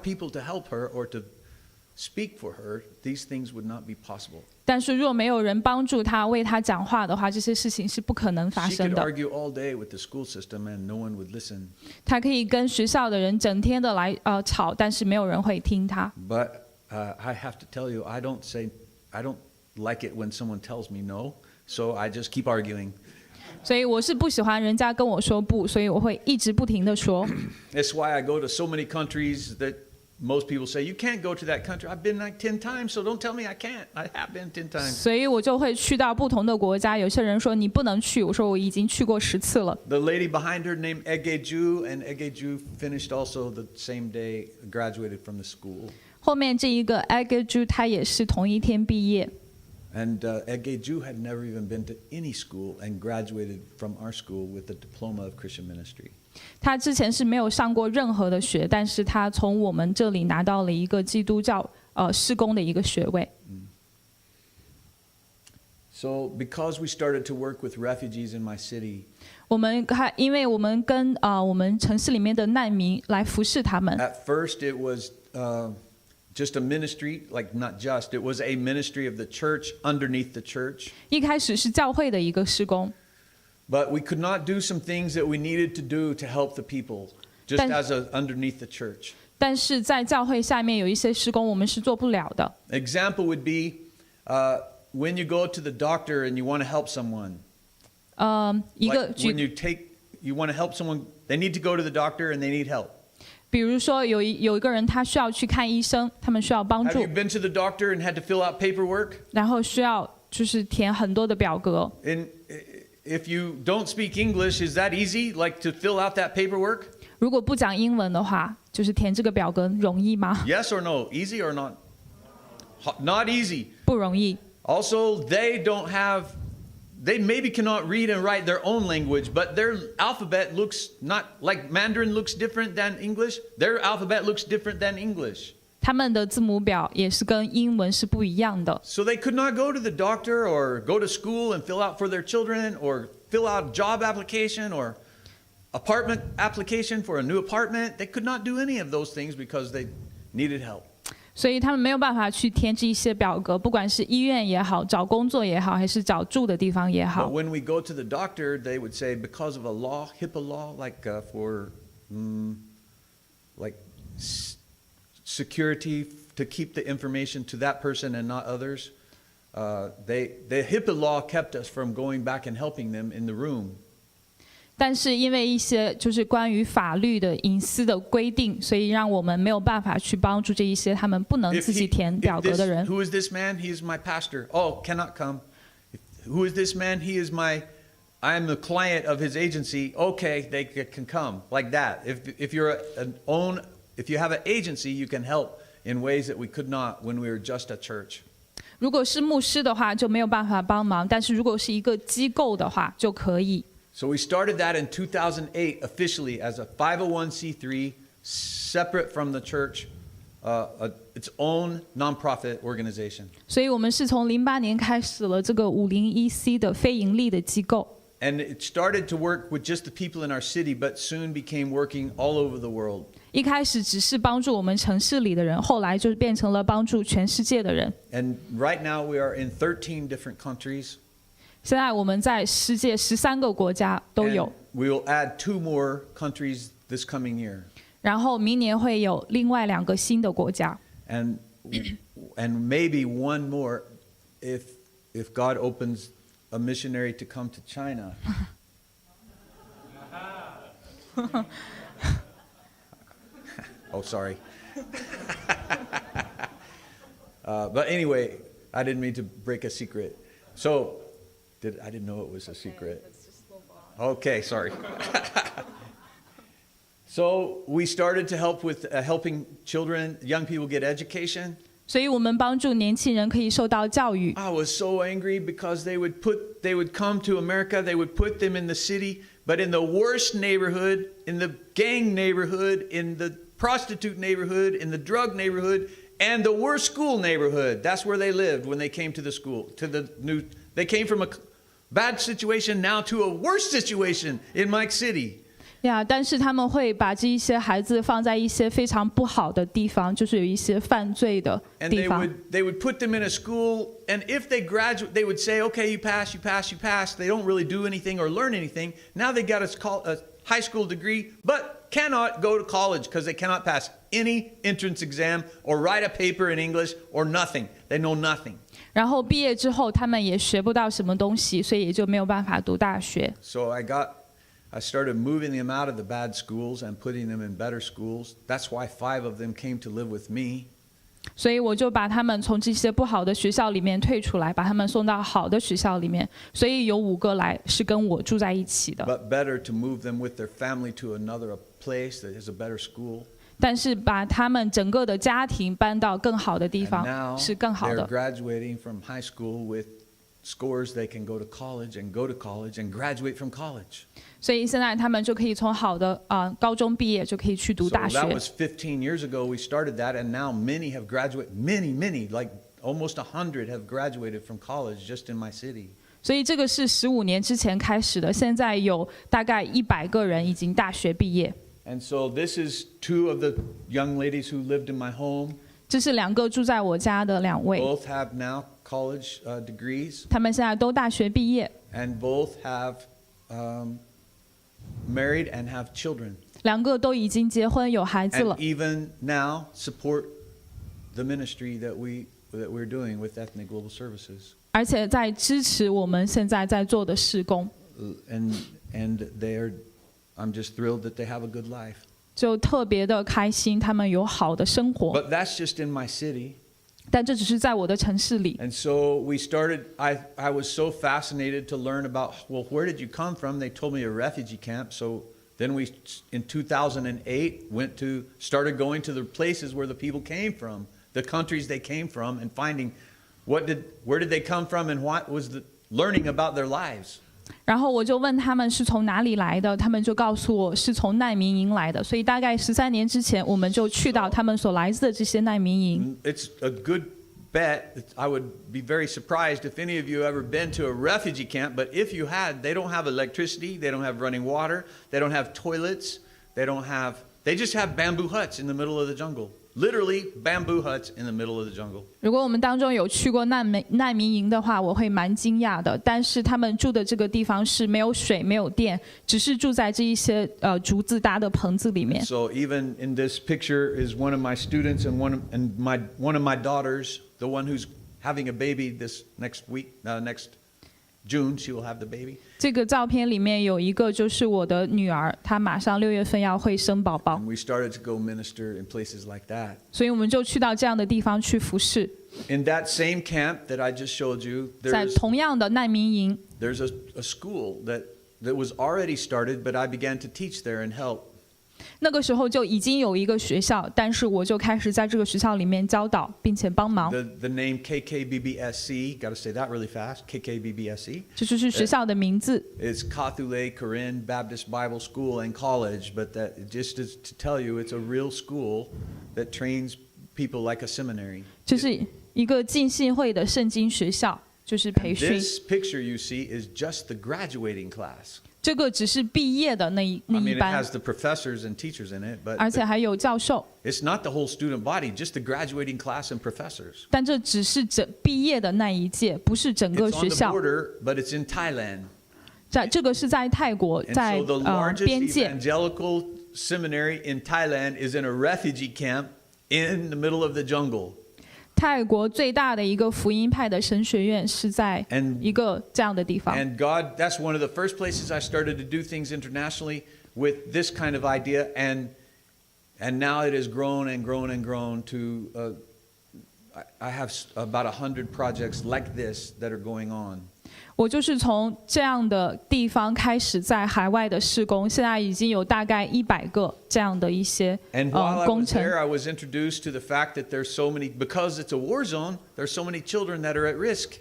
[SPEAKER 2] people to help her or to speak for her, these things would not be possible.
[SPEAKER 3] 但是若没有人帮助她为她讲话的话，这些事情是不可能发生的。
[SPEAKER 2] She could argue all day with the school system and no one would listen.
[SPEAKER 3] 她可以跟学校的人整天的来吵，但是没有人会听她。
[SPEAKER 2] But I have to tell you, I don't like it when someone tells me no, so I just keep arguing.
[SPEAKER 3] 所以我是不喜欢人家跟我说不，所以我会一直不停的说。
[SPEAKER 2] That's why I go to so many countries that most people say you can't go to that country. I've been like 10 times, so don't tell me I can't. I have been 10 times.
[SPEAKER 3] 所以我就会去到不同的国家。有些人说你不能去，我说我已经去过10次了。
[SPEAKER 2] The lady behind her named Egeju, and Egeju finished also the same day, graduated from the school.
[SPEAKER 3] 后面这一个 Egeju 她也是同一天毕业。
[SPEAKER 2] And Egeju had never even been to any school and graduated from our school with a diploma of Christian ministry.
[SPEAKER 3] 他之前是没有上过任何的学，但是他从我们这里拿到了一个基督教事工的一个学位。
[SPEAKER 2] So because we started to work with refugees in my city,
[SPEAKER 3] 因为我们跟我们城市里面的难民来服侍他们。
[SPEAKER 2] At first it was just a ministry, like not just, it was a ministry of the church underneath the church.
[SPEAKER 3] 一开始是教会的一个事工。
[SPEAKER 2] But we could not do some things that we needed to do to help the people, just as underneath the church.
[SPEAKER 3] 但是在教会下面有一些事工我们是做不了的。
[SPEAKER 2] Example would be when you go to the doctor and you want to help someone. Like when you want to help someone, they need to go to the doctor and they need help.
[SPEAKER 3] 比如说有一个人他需要去看医生，他们需要帮助。
[SPEAKER 2] Have you been to the doctor and had to fill out paperwork?
[SPEAKER 3] 然后需要就是填很多的表格。
[SPEAKER 2] If you don't speak English, is that easy, like to fill out that paperwork?
[SPEAKER 3] 如果不讲英文的话，就是填这个表格容易吗？
[SPEAKER 2] Yes or no? Easy or not? Not easy.
[SPEAKER 3] 不容易。
[SPEAKER 2] Also, they maybe cannot read and write their own language, but their alphabet looks not like Mandarin looks different than English. Their alphabet looks different than English.
[SPEAKER 3] 他们的字母表也是跟英文是不一样的。
[SPEAKER 2] So they could not go to the doctor or go to school and fill out for their children or fill out job application or apartment application for a new apartment. They could not do any of those things because they needed help.
[SPEAKER 3] 所以他们没有办法去填这一些表格，不管是医院也好，找工作也好，还是找住的地方也
[SPEAKER 2] But
[SPEAKER 3] 好。
[SPEAKER 2] when we go to the doctor, they would say because of a law, HIPAA law, like for like security to keep the information to that person and not others, the HIPAA law kept us from going back and helping them in the room.
[SPEAKER 3] 但是因为一些就是关于法律的隐私的规定，所以让我们没有办法去帮助这一些他们不能自己填表格的人。
[SPEAKER 2] Who is this man? He is my pastor. Oh, cannot come. Who is this man? He is I am the client of his agency. Okay, they can come like that. If you have an agency, you can help in ways that we could not when we were just a church.
[SPEAKER 3] 如果是牧师的话，就没有办法帮忙；但是如果是一个机构的话，就可以。
[SPEAKER 2] So we started that in 2008 officially as a 501c3, separate from the church, its own nonprofit organization.
[SPEAKER 3] 所以我们是从08年开始了这个501c 的非盈利的机构。
[SPEAKER 2] And it started to work with just the people in our city, but soon became working all over the world.
[SPEAKER 3] 一开始只是帮助我们城市里的人，后来就变成了帮助全世界的人。
[SPEAKER 2] And right now we are in 13 different countries.
[SPEAKER 3] 现在我们在世界13个国家都有。
[SPEAKER 2] And we will add 2 more countries this coming year.
[SPEAKER 3] 然后明年会有另外2个新的国家。
[SPEAKER 2] And maybe 1 more if God opens a missionary to come to China. Oh, sorry. But anyway, I didn't mean to break a secret. So, I didn't know it was a secret. Okay, sorry. So we started to help with helping children, young people get education.
[SPEAKER 3] 所以我们帮助年轻人可以受到教育。
[SPEAKER 2] I was so angry because they would come to America, they would put them in the city, but in the worst neighborhood, in the gang neighborhood, in the prostitute neighborhood, in the drug neighborhood, and the worst school neighborhood. That's where they lived when they came to the school, they came from a bad situation now to a worse situation in Mike City.
[SPEAKER 3] 但是他们会把这一些孩子放在一些非常不好的地方，就是有一些犯罪的地方。
[SPEAKER 2] And they would put them in a school, and if they graduate, they would say, okay, you pass, you pass, you pass. They don't really do anything or learn anything. Now they got a high school degree, but cannot go to college because they cannot pass any entrance exam or write a paper in English or nothing. They know nothing.
[SPEAKER 3] 然后毕业之后，他们也学不到什么东西，所以也就没有办法读大学。
[SPEAKER 2] So I started moving them out of the bad schools and putting them in better schools. That's why 5 of them came to live with me.
[SPEAKER 3] 所以我就把他们从这些不好的学校里面退出来，把他们送到好的学校里面。所以有5个来是跟我住在一起的。
[SPEAKER 2] But better to move them with their family to another place that is a better school.
[SPEAKER 3] 但是把他们整个的家庭搬到更好的地
[SPEAKER 2] And
[SPEAKER 3] 方
[SPEAKER 2] now
[SPEAKER 3] 是更好
[SPEAKER 2] they're
[SPEAKER 3] 的。
[SPEAKER 2] graduating from high school with scores they can go to college and go to college and graduate from college.
[SPEAKER 3] 所以现在他们就可以从好的高中毕业，就可以去读
[SPEAKER 2] So
[SPEAKER 3] 大学。
[SPEAKER 2] that was 15 years ago we started that, and now many have graduated. Many, like almost 100 have graduated from college just in my city.
[SPEAKER 3] 所以这个是15年之前开始的，现在有大概100个人已经大学毕业。
[SPEAKER 2] And so this is 2 of the young ladies who lived in my home.
[SPEAKER 3] 这是2个住在我家的2位，
[SPEAKER 2] Both have now college degrees,
[SPEAKER 3] 他们现在都大学毕业，
[SPEAKER 2] and both have married and have children.
[SPEAKER 3] 2个都已经结婚有孩子
[SPEAKER 2] And
[SPEAKER 3] 了，
[SPEAKER 2] even now support the ministry that we're doing with Ethnic Global Services.
[SPEAKER 3] 而且在支持我们现在在做的事工，
[SPEAKER 2] And I'm just thrilled that they have a good life.
[SPEAKER 3] 就特别的开心，他们有好的生活。
[SPEAKER 2] But that's just in my city.
[SPEAKER 3] 但这只是在我的城市里，
[SPEAKER 2] And so we started, I was so fascinated to learn about, well, where did you come from? They told me a refugee camp. So then we, in 2008, started going to the places where the people came from the countries they came from and finding where did they come from and what was the learning about their lives.
[SPEAKER 3] 然后我就问他们是从哪里来的，他们就告诉我是从难民营来的。所以大概13年之前，我们就去到他们所来自的这些难民营。
[SPEAKER 2] It's a good bet. I would be very surprised if any of you ever been to a refugee camp, but if you had, they don't have electricity, they don't have running water, they don't have toilets, they just have bamboo huts in the middle of the jungle. Literally bamboo huts in the middle of the jungle.
[SPEAKER 3] 如果我们当中有去过难民营的话，我会蛮惊讶的。但是他们住的这个地方是没有水、没有电，只是住在这一些竹子搭的棚子里面。
[SPEAKER 2] So even in this picture is one of my students and one of my daughters, the one who's having a baby this next June, she will have the baby.
[SPEAKER 3] 这个照片里面有一个就是我的女儿，她马上6月份要会生宝宝。
[SPEAKER 2] And we started to go minister in places like that.
[SPEAKER 3] 所以我们就去到这样的地方去服侍。
[SPEAKER 2] In that same camp that I just showed you,
[SPEAKER 3] 在同样的难民营
[SPEAKER 2] there's a school that was already started, but I began to teach there and help.
[SPEAKER 3] 那个时候就已经有一个学校，但是我就開始在這個學校裡面教導並且幫忙。
[SPEAKER 2] The name KKBBSC, got to say that really fast. KKBBSC.
[SPEAKER 3] 這就是學校的名字。
[SPEAKER 2] It's Kathule Korean Baptist Bible School and College, but that just is to tell you, it's a real school that trains people like a seminary. 這是
[SPEAKER 3] 一個浸信會的聖經學校，就是培訓。
[SPEAKER 2] This picture you see is just the graduating class.
[SPEAKER 3] 這個只是畢業的那一班。
[SPEAKER 2] I mean, it has the professors and teachers in it, but
[SPEAKER 3] 而且還有教授。
[SPEAKER 2] It's not the whole student body, just the graduating class and professors.
[SPEAKER 3] 但這只是畢業的那一屆，不是整個學校。
[SPEAKER 2] It's on the border, but it's in Thailand.
[SPEAKER 3] 這個是在泰國，在邊界。
[SPEAKER 2] And so the largest evangelical seminary in Thailand is in a refugee camp in the middle of the jungle.
[SPEAKER 3] 泰國最大的一個福音派的神學院是在一個這樣的地方。
[SPEAKER 2] And God, that's one of the first places I started to do things internationally with this kind of idea, and now it has grown and grown and grown to, I have about 100 projects like this that are going on.
[SPEAKER 3] 我就是從這樣的地方開始在海外的事工，現在已經有大概100個這樣的一些工程。
[SPEAKER 2] And while I was there, I was introduced to the fact that there's so many, because it's a war zone, there's so many children that are at risk.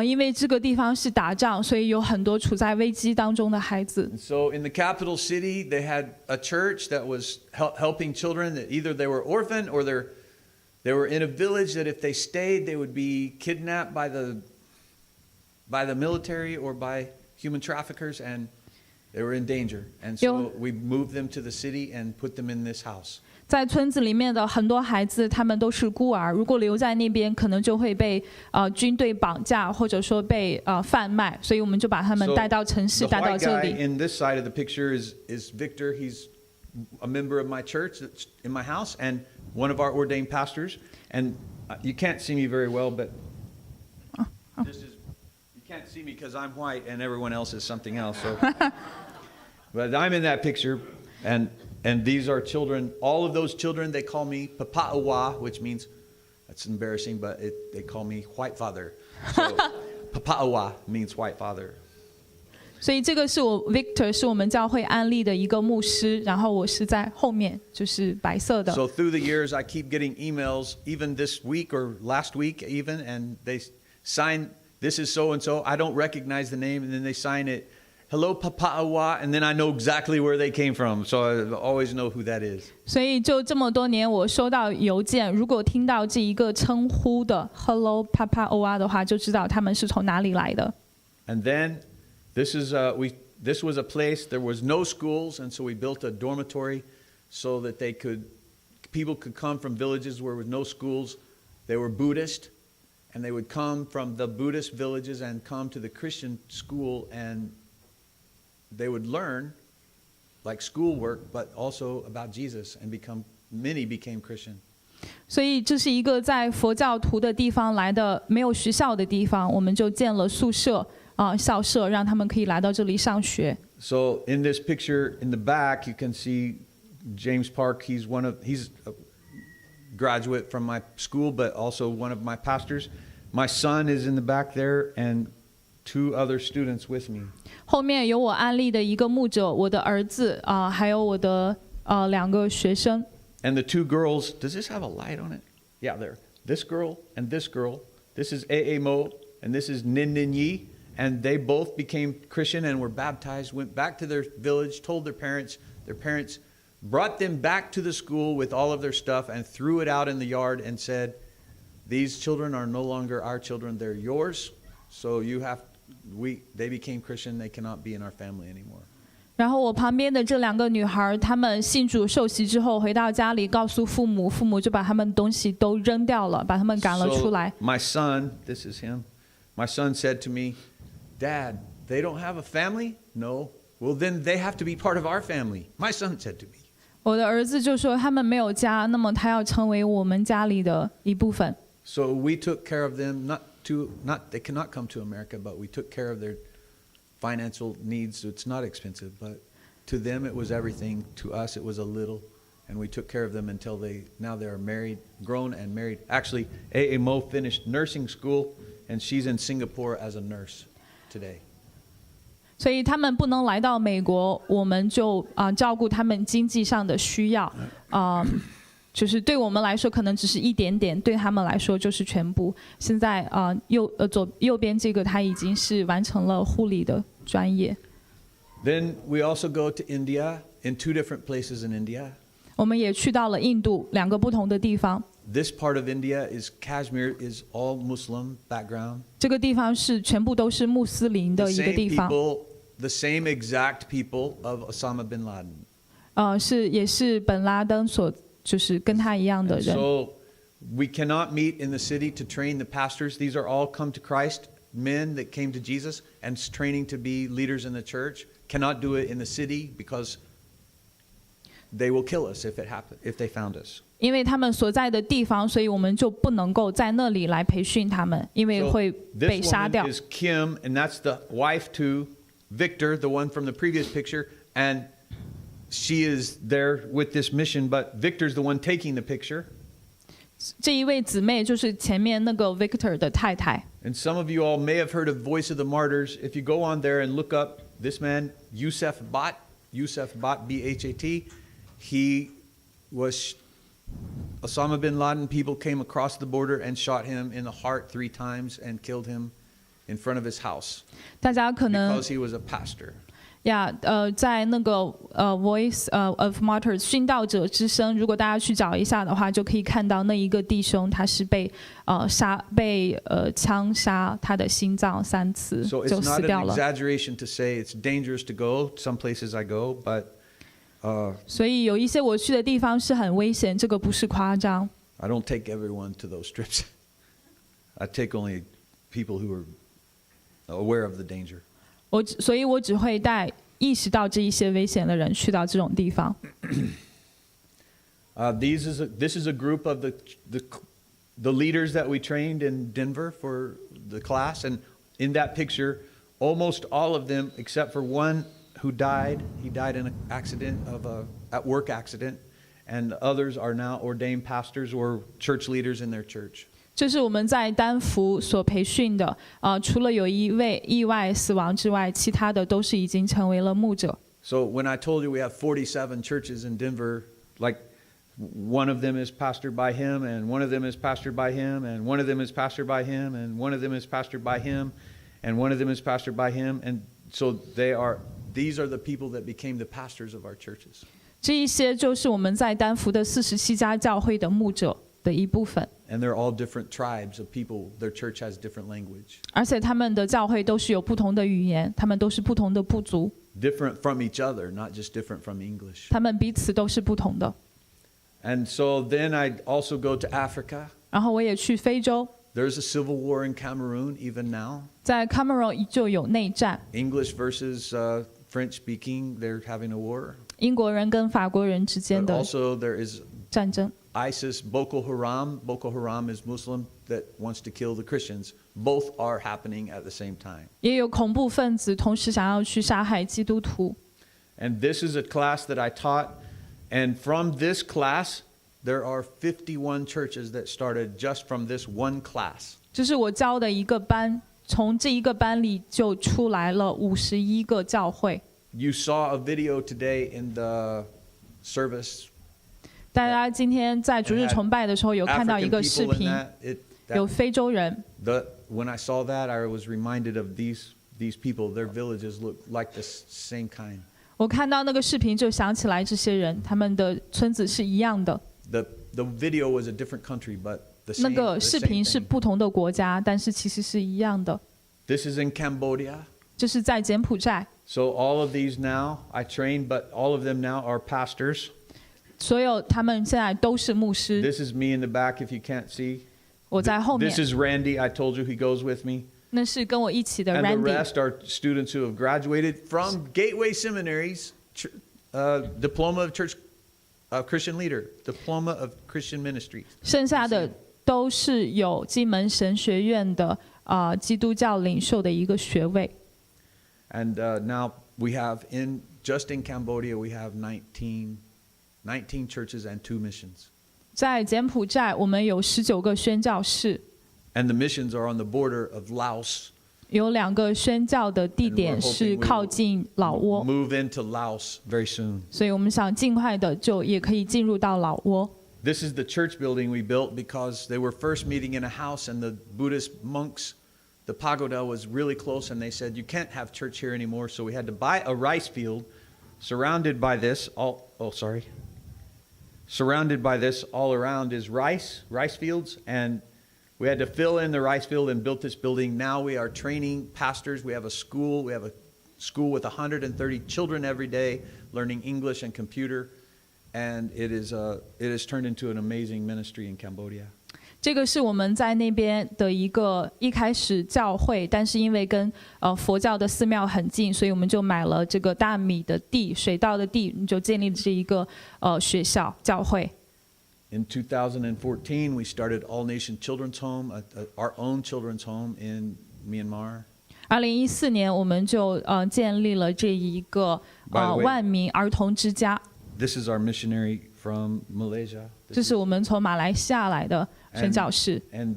[SPEAKER 3] 因為這個地方是打仗，所以有很多處在危機當中的孩子。
[SPEAKER 2] So in the capital city, they had a church that was helping children that either they were orphaned or they were in a village that if they stayed, they would be kidnapped by the military or by human traffickers, and they were in danger. And so we moved them to the city and put them in this house.
[SPEAKER 3] 在村子里面的很多孩子，他们都是孤儿，如果留在那边，可能就会被军队綁架，或者說被販賣，所以我們就把他們帶到城市，帶到這裡。
[SPEAKER 2] The white guy in this side of the picture is Victor. He's a member of my church that's in my house and one of our ordained pastors. And you can't see me very well, but this is. Can't see me because I'm white and everyone else is something else. So, but I'm in that picture, and these are children. All of those children, they call me Papa'awa, which means that's embarrassing, but they call me white father. So Papa'awa means white father.
[SPEAKER 3] 所以这个是我 Victor， 是我们教会安利的一个牧師，然後我是在後面，就是白色的。
[SPEAKER 2] So through the years, I keep getting emails, even this week or last week even, and they sign. This is so and so. I don't recognize the name, and then they sign it. Hello, Papa'awa, and then I know exactly where they came from, so I always know who that is.
[SPEAKER 3] 所以就这么多年，我收到邮件，如果听到这一个称呼的 Hello Papa'awa 的话，就知道他们是从哪里来的。
[SPEAKER 2] And then this was a place. There was no schools, and so we built a dormitory so that people could come from villages where there was no schools. They were Buddhist. And they would come from the Buddhist villages and come to the Christian school, and they would learn like schoolwork, but also about Jesus, and many became Christian.
[SPEAKER 3] 所以这是一个在佛教徒的地方来的没有学校的地方，我们就建了宿舍校舍，让他们可以来到这里上学。
[SPEAKER 2] So in this picture in the back, you can see James Park. He's a graduate from my school, but also one of my pastors. My son is in the back there, and 2 other students with me.
[SPEAKER 3] 后面有我安利的一个牧者，我的儿子还有我的2个学生。
[SPEAKER 2] And the 2 girls, does this have a light on it? Yeah, there. This girl and this girl. This is A Mo and this is Nin Nin Yi. And they both became Christian and were baptized, went back to their village, told their parents. Their parents brought them back to the school with all of their stuff and threw it out in the yard and said, these children are no longer our children, they're yours. So they became Christian, they cannot be in our family anymore.
[SPEAKER 3] 然后我旁边的这2个女孩，她们信主受洗之后回到家里，告诉父母，父母就把她们东西都扔掉了，把她们赶了出来。
[SPEAKER 2] So my son, this is him. My son said to me, Dad, they don't have a family? No. Well, then they have to be part of our family. My son said to me.
[SPEAKER 3] 我的儿子就说他们没有家，那么他要成为我们家里的一部分。
[SPEAKER 2] So we took care of them. They cannot come to America, but we took care of their financial needs. It's not expensive, but to them it was everything. To us it was a little, and we took care of them until now they are married, grown and married. Actually, A Mo finished nursing school, and she's in Singapore as a nurse today.
[SPEAKER 3] 所以他们不能来到美国，我们就照顾他们经济上的需要，就是对我们来说可能只是一点点，对他们来说就是全部。现在右边这个他已经是完成了护理的专业。
[SPEAKER 2] Then we also go to India in 2 different places in India.
[SPEAKER 3] 我们也去到了印度2个不同的地方。
[SPEAKER 2] This part of India is Kashmir is all Muslim background.
[SPEAKER 3] 这个地方是全部都是穆斯林的一个地方。
[SPEAKER 2] The same exact people of Osama bin Laden.
[SPEAKER 3] 也是本拉登所就是跟他一样的人。
[SPEAKER 2] So we cannot meet in the city to train the pastors. These are all come to Christ, men that came to Jesus and training to be leaders in the church. Cannot do it in the city because they will kill us if they found us.
[SPEAKER 3] 因为他们所在的地方，所以我们就不能够在那里来培训他们，因为会被杀掉。
[SPEAKER 2] This woman is Kim, and that's the wife to Victor, the one from the previous picture, and she is there with this mission, but Victor's the one taking the picture.
[SPEAKER 3] 这一位姊妹就是前面那个 Victor 的太太。
[SPEAKER 2] And some of you all may have heard of Voice of the Martyrs. If you go on there and look up this man, Yusuf Bhat, B-H-A-T, he was Osama bin Laden. People came across the border and shot him in the heart 3 times and killed him in front of his house.
[SPEAKER 3] 大家可能
[SPEAKER 2] because he was a pastor.
[SPEAKER 3] 在那个Voice of Martyrs 殉道者之声，如果大家去找一下的话，就可以看到那一个弟兄他是被枪杀，他的心脏3次就死掉了。
[SPEAKER 2] So it's not an exaggeration to say it's dangerous to go. Some places I go, but
[SPEAKER 3] 所以有一些我去的地方是很危险，这个不是夸张。
[SPEAKER 2] I don't take everyone to those trips. I take only people who are aware of the danger.
[SPEAKER 3] 所以我只会带意识到这一些危险的人去到这种地方。
[SPEAKER 2] This is a group of the leaders that we trained in Denver for the class, and in that picture, almost all of them, except for one who died. He died in an accident at work accident, and others are now ordained pastors or church leaders in their church.
[SPEAKER 3] 这是我们在丹佛所培训的，除了有一位意外死亡之外，其他的都是已经成为了牧者。
[SPEAKER 2] So when I told you we have 47 churches in Denver, like one of them is pastored by him, and one of them is pastored by him, and one of them is pastored by him, and one of them is pastored by him, and one of them is pastored by him, and so these are the people that became the pastors of our churches.
[SPEAKER 3] 这一些就是我们在丹佛的47家教会的牧者的一部分。
[SPEAKER 2] And they're all different tribes of people. Their church has different language.
[SPEAKER 3] 而且他们的教会都是有不同的语言，他们都是不同的部族。
[SPEAKER 2] Different from each other, not just different from English.
[SPEAKER 3] 他们彼此都是不同的。
[SPEAKER 2] And so then I also go to Africa.
[SPEAKER 3] 然后我也去非洲。
[SPEAKER 2] There's a civil war in Cameroon even now.
[SPEAKER 3] 在 Cameroon 就有内战。
[SPEAKER 2] English versus French speaking, they're having a war.
[SPEAKER 3] 英国人跟法国人之间的
[SPEAKER 2] also there is
[SPEAKER 3] 战争。
[SPEAKER 2] ISIS, Boko Haram is Muslim that wants to kill the Christians. Both are happening at the same time.
[SPEAKER 3] 也有恐怖分子同时想要去杀害基督徒。
[SPEAKER 2] And this is a class that I taught, and from this class, there are 51 churches that started just from this one class.
[SPEAKER 3] 这是我教的一个班，从这一个班里就出来了51个教会。
[SPEAKER 2] You saw a video today in the service.
[SPEAKER 3] 大家今天在主日崇拜的时候有看到一个视频，有非洲人。
[SPEAKER 2] When I saw that, I was reminded of these people. Their villages look like the same kind.
[SPEAKER 3] 我看到那个视频就想起来这些人，他们的村子是一样的。
[SPEAKER 2] The video was a different country, but the same.
[SPEAKER 3] 那个视频是不同的国家，但是其实是一样的。
[SPEAKER 2] This is in Cambodia.
[SPEAKER 3] 这是在柬埔寨。
[SPEAKER 2] So all of these now I trained, but all of them now are pastors.
[SPEAKER 3] 所有他们现在都是牧师。
[SPEAKER 2] This is me in the back, if you can't see.
[SPEAKER 3] 我在后面。
[SPEAKER 2] This is Randy. I told you he goes with me.
[SPEAKER 3] 那是跟我一起的
[SPEAKER 2] Randy. And the
[SPEAKER 3] Randy。
[SPEAKER 2] rest are students who have graduated from Gateway Seminaries, diploma of church, Christian leader, diploma of Christian ministry.
[SPEAKER 3] 剩下的都是有金门神学院的基督教领袖的一个学位。
[SPEAKER 2] And now we have just in Cambodia we have 19 churches and 2 missions.
[SPEAKER 3] 在柬埔寨，我们有19个宣教士。
[SPEAKER 2] And the missions are on the border of Laos.
[SPEAKER 3] 有2个宣教的地点是靠近老挝。
[SPEAKER 2] Move into Laos very soon.
[SPEAKER 3] 所以我们想尽快的就也可以进入到老挝。
[SPEAKER 2] This is the church building we built because they were first meeting in a house, and the Buddhist monks, the pagoda was really close, and they said you can't have church here anymore. So we had to buy a rice field, surrounded by this all around is rice fields, and we had to fill in the rice field and built this building. Now we are training pastors. We have a school with 130 children every day learning English and computer, and it has turned into an amazing ministry in Cambodia.
[SPEAKER 3] 这个是我们在那边的一个一开始教会，但是因为跟佛教的寺庙很近，所以我们就买了这个大米的地、水稻的地，就建立了这一个学校教会。
[SPEAKER 2] In 2014, we started All Nation Children's Home, our own children's home in Myanmar.
[SPEAKER 3] 2014年，我们就建立了这一个万民儿童之家。
[SPEAKER 2] This is our missionary from Malaysia.
[SPEAKER 3] 这是我们从马来西亚来的宣教士。
[SPEAKER 2] And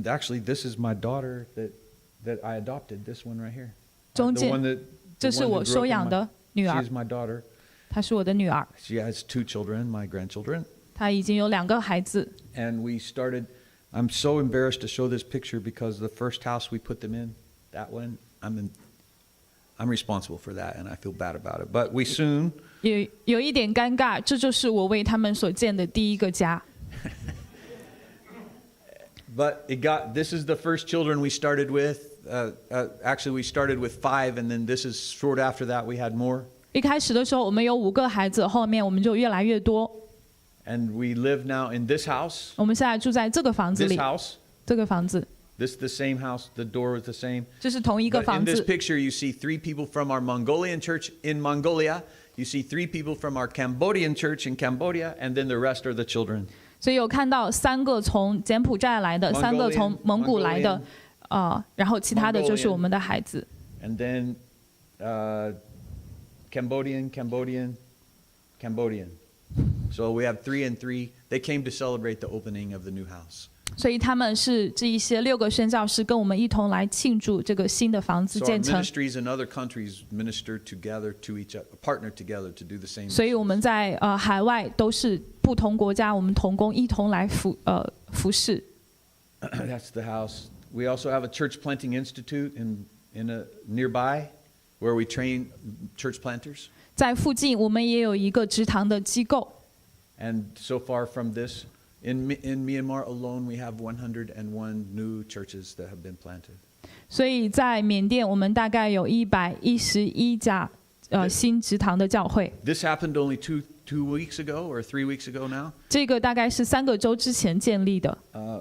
[SPEAKER 2] actually, this is my daughter that I adopted. This one right here.
[SPEAKER 3] 中间，这是我收养的女儿。
[SPEAKER 2] She's my daughter.
[SPEAKER 3] 她是我的女儿。
[SPEAKER 2] She has 2 children, my grandchildren.
[SPEAKER 3] 她已经有2个孩子。
[SPEAKER 2] And we started. I'm so embarrassed to show this picture because the first house we put them in, that one, I'm responsible for that, and I feel bad about it. But we soon.
[SPEAKER 3] 有一点尴尬，这就是我为他们所建的第一个家。
[SPEAKER 2] But this is the first children we started with. Actually, we started with 5, and then this is short after that we had more.
[SPEAKER 3] 一开始的时候，我们有5个孩子，后面我们就越来越多。
[SPEAKER 2] And we live now in this house.
[SPEAKER 3] 我们现在住在这个房子里。
[SPEAKER 2] This house.
[SPEAKER 3] 这个房子。
[SPEAKER 2] This is the same house. The door is the same.
[SPEAKER 3] 这是同一个房子。
[SPEAKER 2] But in this picture, you see 3 people from our Mongolian church in Mongolia. You see 3 people from our Cambodian church in Cambodia, and then the rest are the children.
[SPEAKER 3] 所以有看到3个从柬埔寨来的，3个从蒙古来的，然后其他的就是我们的孩子。
[SPEAKER 2] And then Cambodian. So we have 3 and 3. They came to celebrate the opening of the new house.
[SPEAKER 3] 所以他们是这一些6个宣教士跟我们一同来庆祝这个新的房子建成。
[SPEAKER 2] So our ministries in other countries minister together to each other, partner together to do the same.
[SPEAKER 3] 所以我们在海外都是不同国家，我们同工一同来服侍。
[SPEAKER 2] That's the house. We also have a church planting institute in a nearby, where we train church planters.
[SPEAKER 3] 在附近我们也有一个植堂的机构。
[SPEAKER 2] And so far from this. In Myanmar alone, we have 101 new churches that have been planted.
[SPEAKER 3] 所以在缅甸，我们大概有111家新植堂的教会。
[SPEAKER 2] This happened only two weeks ago or 3 weeks ago now.
[SPEAKER 3] 这个大概是3个周之前建立的。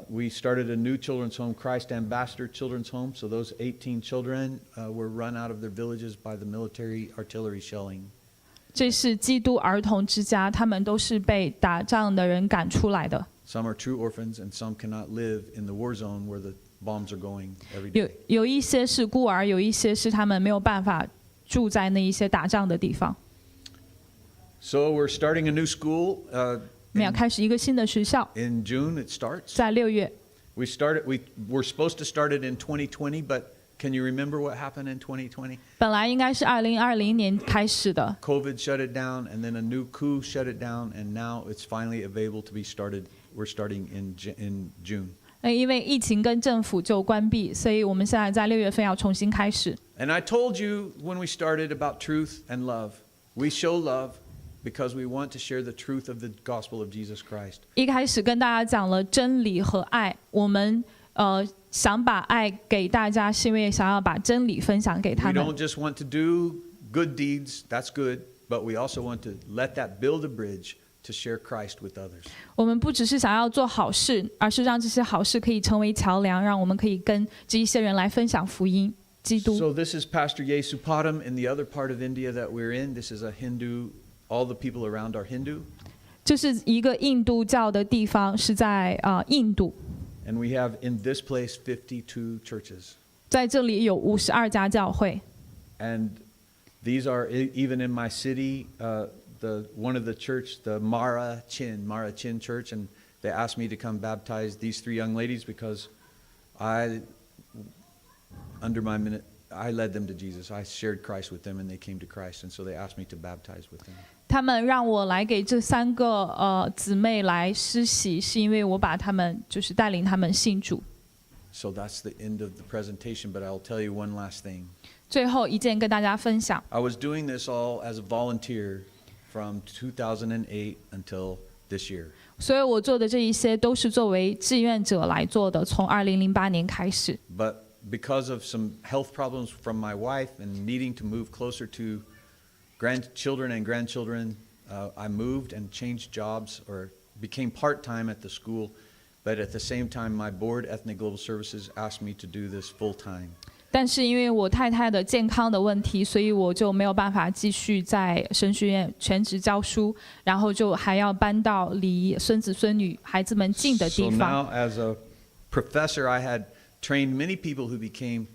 [SPEAKER 2] We started a new children's home, Christ Ambassador Children's Home. So those 18 children were run out of their villages by the military artillery shelling.
[SPEAKER 3] 这是基督儿童之家，他们都是被打仗的人赶出来的。
[SPEAKER 2] Some are true orphans, and some cannot live in the war zone where the bombs are going every day.
[SPEAKER 3] 有一些是孤儿，有一些是他们没有办法住在那一些打仗的地方。
[SPEAKER 2] So we're starting a new school.
[SPEAKER 3] 我们要开始一个新的学校。
[SPEAKER 2] In June it starts.
[SPEAKER 3] 在6月。
[SPEAKER 2] We're supposed to start it in 2020, but Can you remember what happened in 2020?
[SPEAKER 3] 本来应该是2020年开始的。
[SPEAKER 2] COVID shut it down, and then a new coup shut it down, and now it's finally available to be started. We're starting in June.
[SPEAKER 3] 因为疫情跟政府就关闭，所以我们现在在6月份要重新开始。
[SPEAKER 2] And I told you when we started about truth and love. We show love because we want to share the truth of the gospel of Jesus Christ.
[SPEAKER 3] 一开始跟大家讲了真理和爱，我们想把爱给大家，是因为想要把真理分享给他
[SPEAKER 2] We
[SPEAKER 3] 们。
[SPEAKER 2] don't just want to do good deeds, that's good, but we also want to let that build a bridge to share Christ with others.
[SPEAKER 3] 我们不只是想要做好事，而是让这些好事可以成为桥梁，让我们可以跟这一些人来分享福音。
[SPEAKER 2] So this is Pastor Yesupadam in the other part of India that we're in. This is a Hindu, all the people around are Hindu.
[SPEAKER 3] 这是一个印度教的地方，是在印度。
[SPEAKER 2] And we have in this place 52 churches.
[SPEAKER 3] 在这里有52家教会。
[SPEAKER 2] And these are even in my city, one of the church, the Mara Chin Church, and they asked me to come baptize these 3 young ladies because I led them to Jesus. I shared Christ with them, and they came to Christ, and so they asked me to baptize with them.
[SPEAKER 3] 他们让我来给这3个姊妹来施洗，是因为我把他们就是带领他们信主。
[SPEAKER 2] So that's the end of the presentation, but I'll tell you one last thing.
[SPEAKER 3] 最后一件跟大家分享。
[SPEAKER 2] I was doing this all as a volunteer from 2008 until this year.
[SPEAKER 3] 所以我做的这一些都是作为志愿者来做的，从2008年开始。
[SPEAKER 2] But because of some health problems from my wife and needing to move closer to grandchildren and grandchildren, I moved and changed jobs or became part-time at the school. But at the same time, my board, Ethnic Global Services, asked me to do this full-time.
[SPEAKER 3] 但是因为我太太的健康的问题，所以我就没有办法继续在神学院全职教书，然后就还要搬到离孙子孙女、孩子们近的地
[SPEAKER 2] So
[SPEAKER 3] 方。
[SPEAKER 2] now, as a professor, I had trained many people who became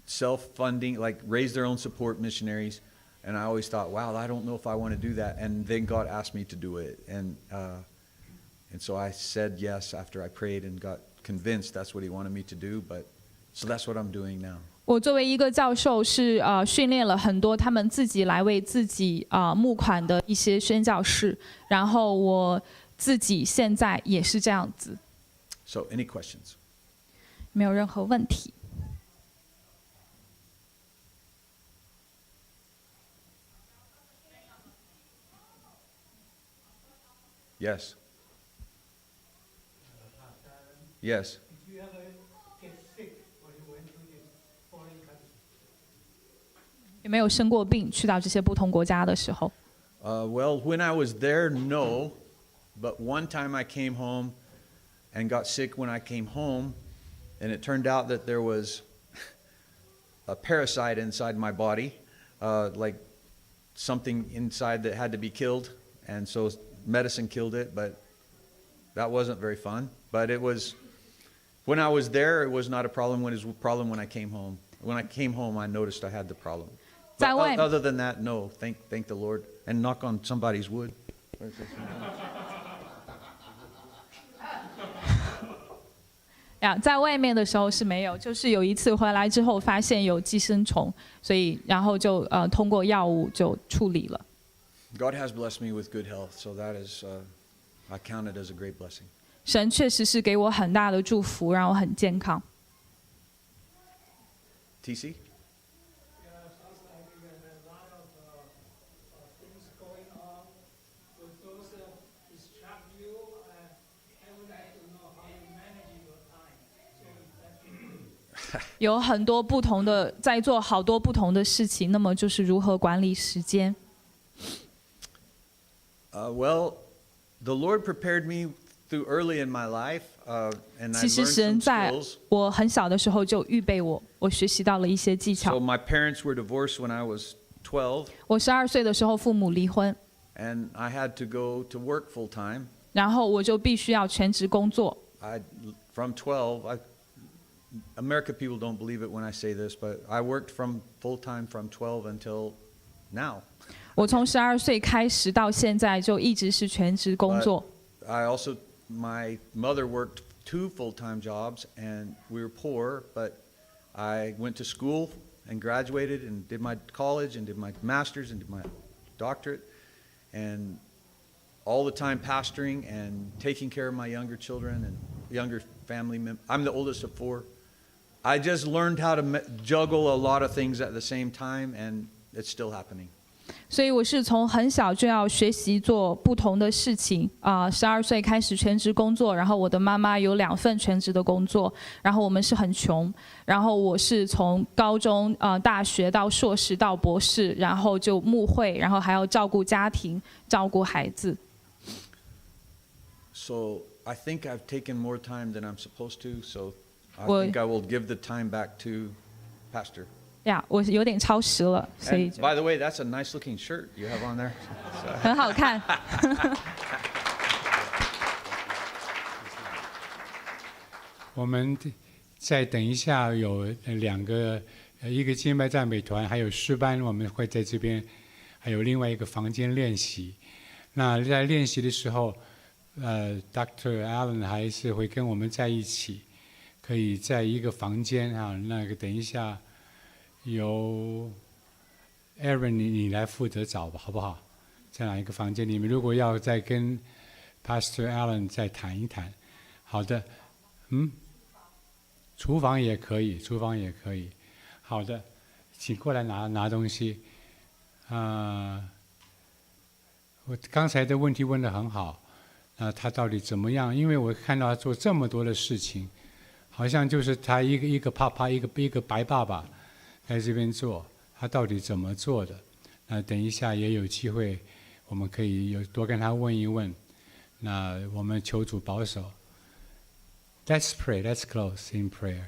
[SPEAKER 2] self-funding, like raised their own support missionaries. And I always thought, wow, I don't know if I want to do that. And then God asked me to do it. And so I said yes after I prayed and got convinced that's what he wanted me to do. But so that's what I'm doing now.
[SPEAKER 3] 我作为一个教授是训练了很多他们自己来为自己募款的一些宣教士，然后我自己现在也是这样子。
[SPEAKER 2] So any questions?
[SPEAKER 3] 没有任何问题。
[SPEAKER 2] Yes. Yes.
[SPEAKER 1] Did you ever get sick when you went to this foreign country?
[SPEAKER 3] 有没有生过病？去到这些不同国家的时候？
[SPEAKER 2] Well, when I was there, no. But one time I came home and got sick when I came home, and it turned out that there was a parasite inside my body, like something inside that had to be killed, and so medicine killed it, but that wasn't very fun. But it was, when I was there, it was not a problem. It was a problem when I came home. When I came home, I noticed I had the problem. But other than that, no. Thank the Lord. And knock on somebody's wood.
[SPEAKER 3] 在外面的时候是没有，就是有一次回来之后发现有寄生虫，所以然后就通过药物就处理了。
[SPEAKER 2] God has blessed me with good health, so that is, I count it as a great blessing.
[SPEAKER 3] 神确实是给我很大的祝福，让我很健康。
[SPEAKER 2] TC?
[SPEAKER 1] Yeah,
[SPEAKER 3] 有很多不同的，在做好多不同的事情，那么就是如何管理时间。
[SPEAKER 2] Well, the Lord prepared me through early in my life, and I
[SPEAKER 3] 其实
[SPEAKER 2] learned
[SPEAKER 3] 神
[SPEAKER 2] some
[SPEAKER 3] 在
[SPEAKER 2] skills.
[SPEAKER 3] 我很小的时候就预备我，我学习到了一些技
[SPEAKER 2] So
[SPEAKER 3] 巧。
[SPEAKER 2] my parents were divorced when I was 12,
[SPEAKER 3] 我12岁的时候父母离婚，
[SPEAKER 2] and I had to go to work full time.
[SPEAKER 3] 然后我就必须要全职工作。
[SPEAKER 2] From 12, American people don't believe it when I say this, but I worked from full time from 12 until now.
[SPEAKER 3] 我从12岁开始到现在就一直是全职工作。
[SPEAKER 2] I also, my mother worked 2 full-time jobs, and we were poor, but I went to school and graduated and did my college and did my master's and did my doctorate, and all the time pastoring and taking care of my younger children and younger family members. I'm the oldest of 4. I just learned how to juggle a lot of things at the same time, and it's still happening.
[SPEAKER 3] 所以我是从很小就要学习做不同的事情12岁开始全职工作，然后我的妈妈有2份全职的工作，然后我们是很穷，然后我是从高中大学到硕士到博士，然后就牧会，然后还要照顾家庭，照顾孩子。
[SPEAKER 2] So I think I've taken more time than I'm supposed to, so I think I will give the time back to Pastor.
[SPEAKER 3] 我有点超时了，所以。
[SPEAKER 2] By the way, that's a nice-looking shirt you have on there.
[SPEAKER 3] 很好看。
[SPEAKER 1] 我们再等一下，有2个，一个敬拜赞美团，还有诗班，我们会在这边，还有另外一个房间练习。那在练习的时候，Dr. Allen 还是会跟我们在一起，可以在一个房间那个等一下。由 Aaron 你来负责找吧，好不好？在哪一个房间里面？如果要再跟 Pastor Allen 再谈一谈，好的，厨房也可以，厨房也可以，好的，请过来拿东西。我刚才的问题问得很好，他到底怎么样？因为我看到他做这么多的事情，好像就是他一个爸爸，一个白爸爸。在这边做，他到底怎么做的？等一下也有机会，我们可以多跟他问一问。那我们求主保守。Let's pray. Let's close in prayer.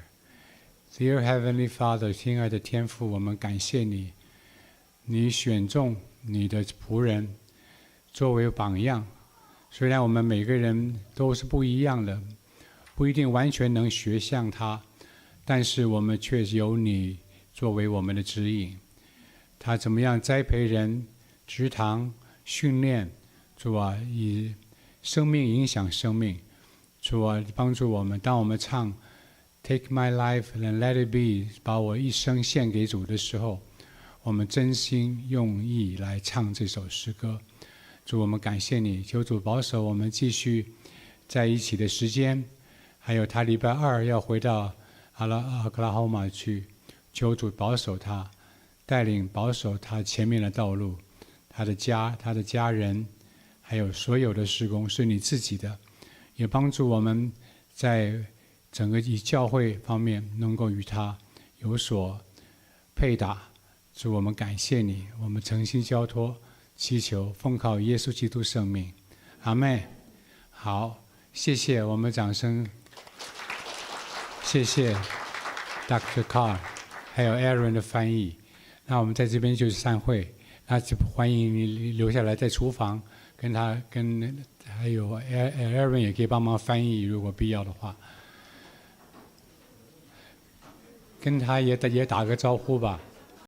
[SPEAKER 1] Dear Heavenly Father， 亲爱的天父，我们感谢你，你选中你的仆人作为榜样。虽然我们每个人都是不一样的，不一定完全能学像他，但是我们却有你作为我们的指引，他怎么样栽培人、植堂、训练，主啊，以生命影响生命，主啊，帮助我们。当我们唱 "Take my life and let it be"， 把我一生献给主的时候，我们真心用意来唱这首诗歌。主，我们感谢你，求主保守我们继续在一起的时间，还有他礼拜2要回到阿克拉荷马去。求主保守他，带领保守他前面的道路，他的家、他的家人，还有所有的事工是你自己的，也帮助我们在整个以教会方面能够与他有所配搭。主，我们感谢你，我们诚心交托，祈求奉靠耶稣基督圣名，阿们。好，谢谢，我们掌声，谢谢 Dr. Karr。还有 Aaron 的翻译，那我们在这边就是散会，那就欢迎你留下来在厨房跟还有 Aaron 也可以帮忙翻译，如果必要的话，跟他也打个招呼吧。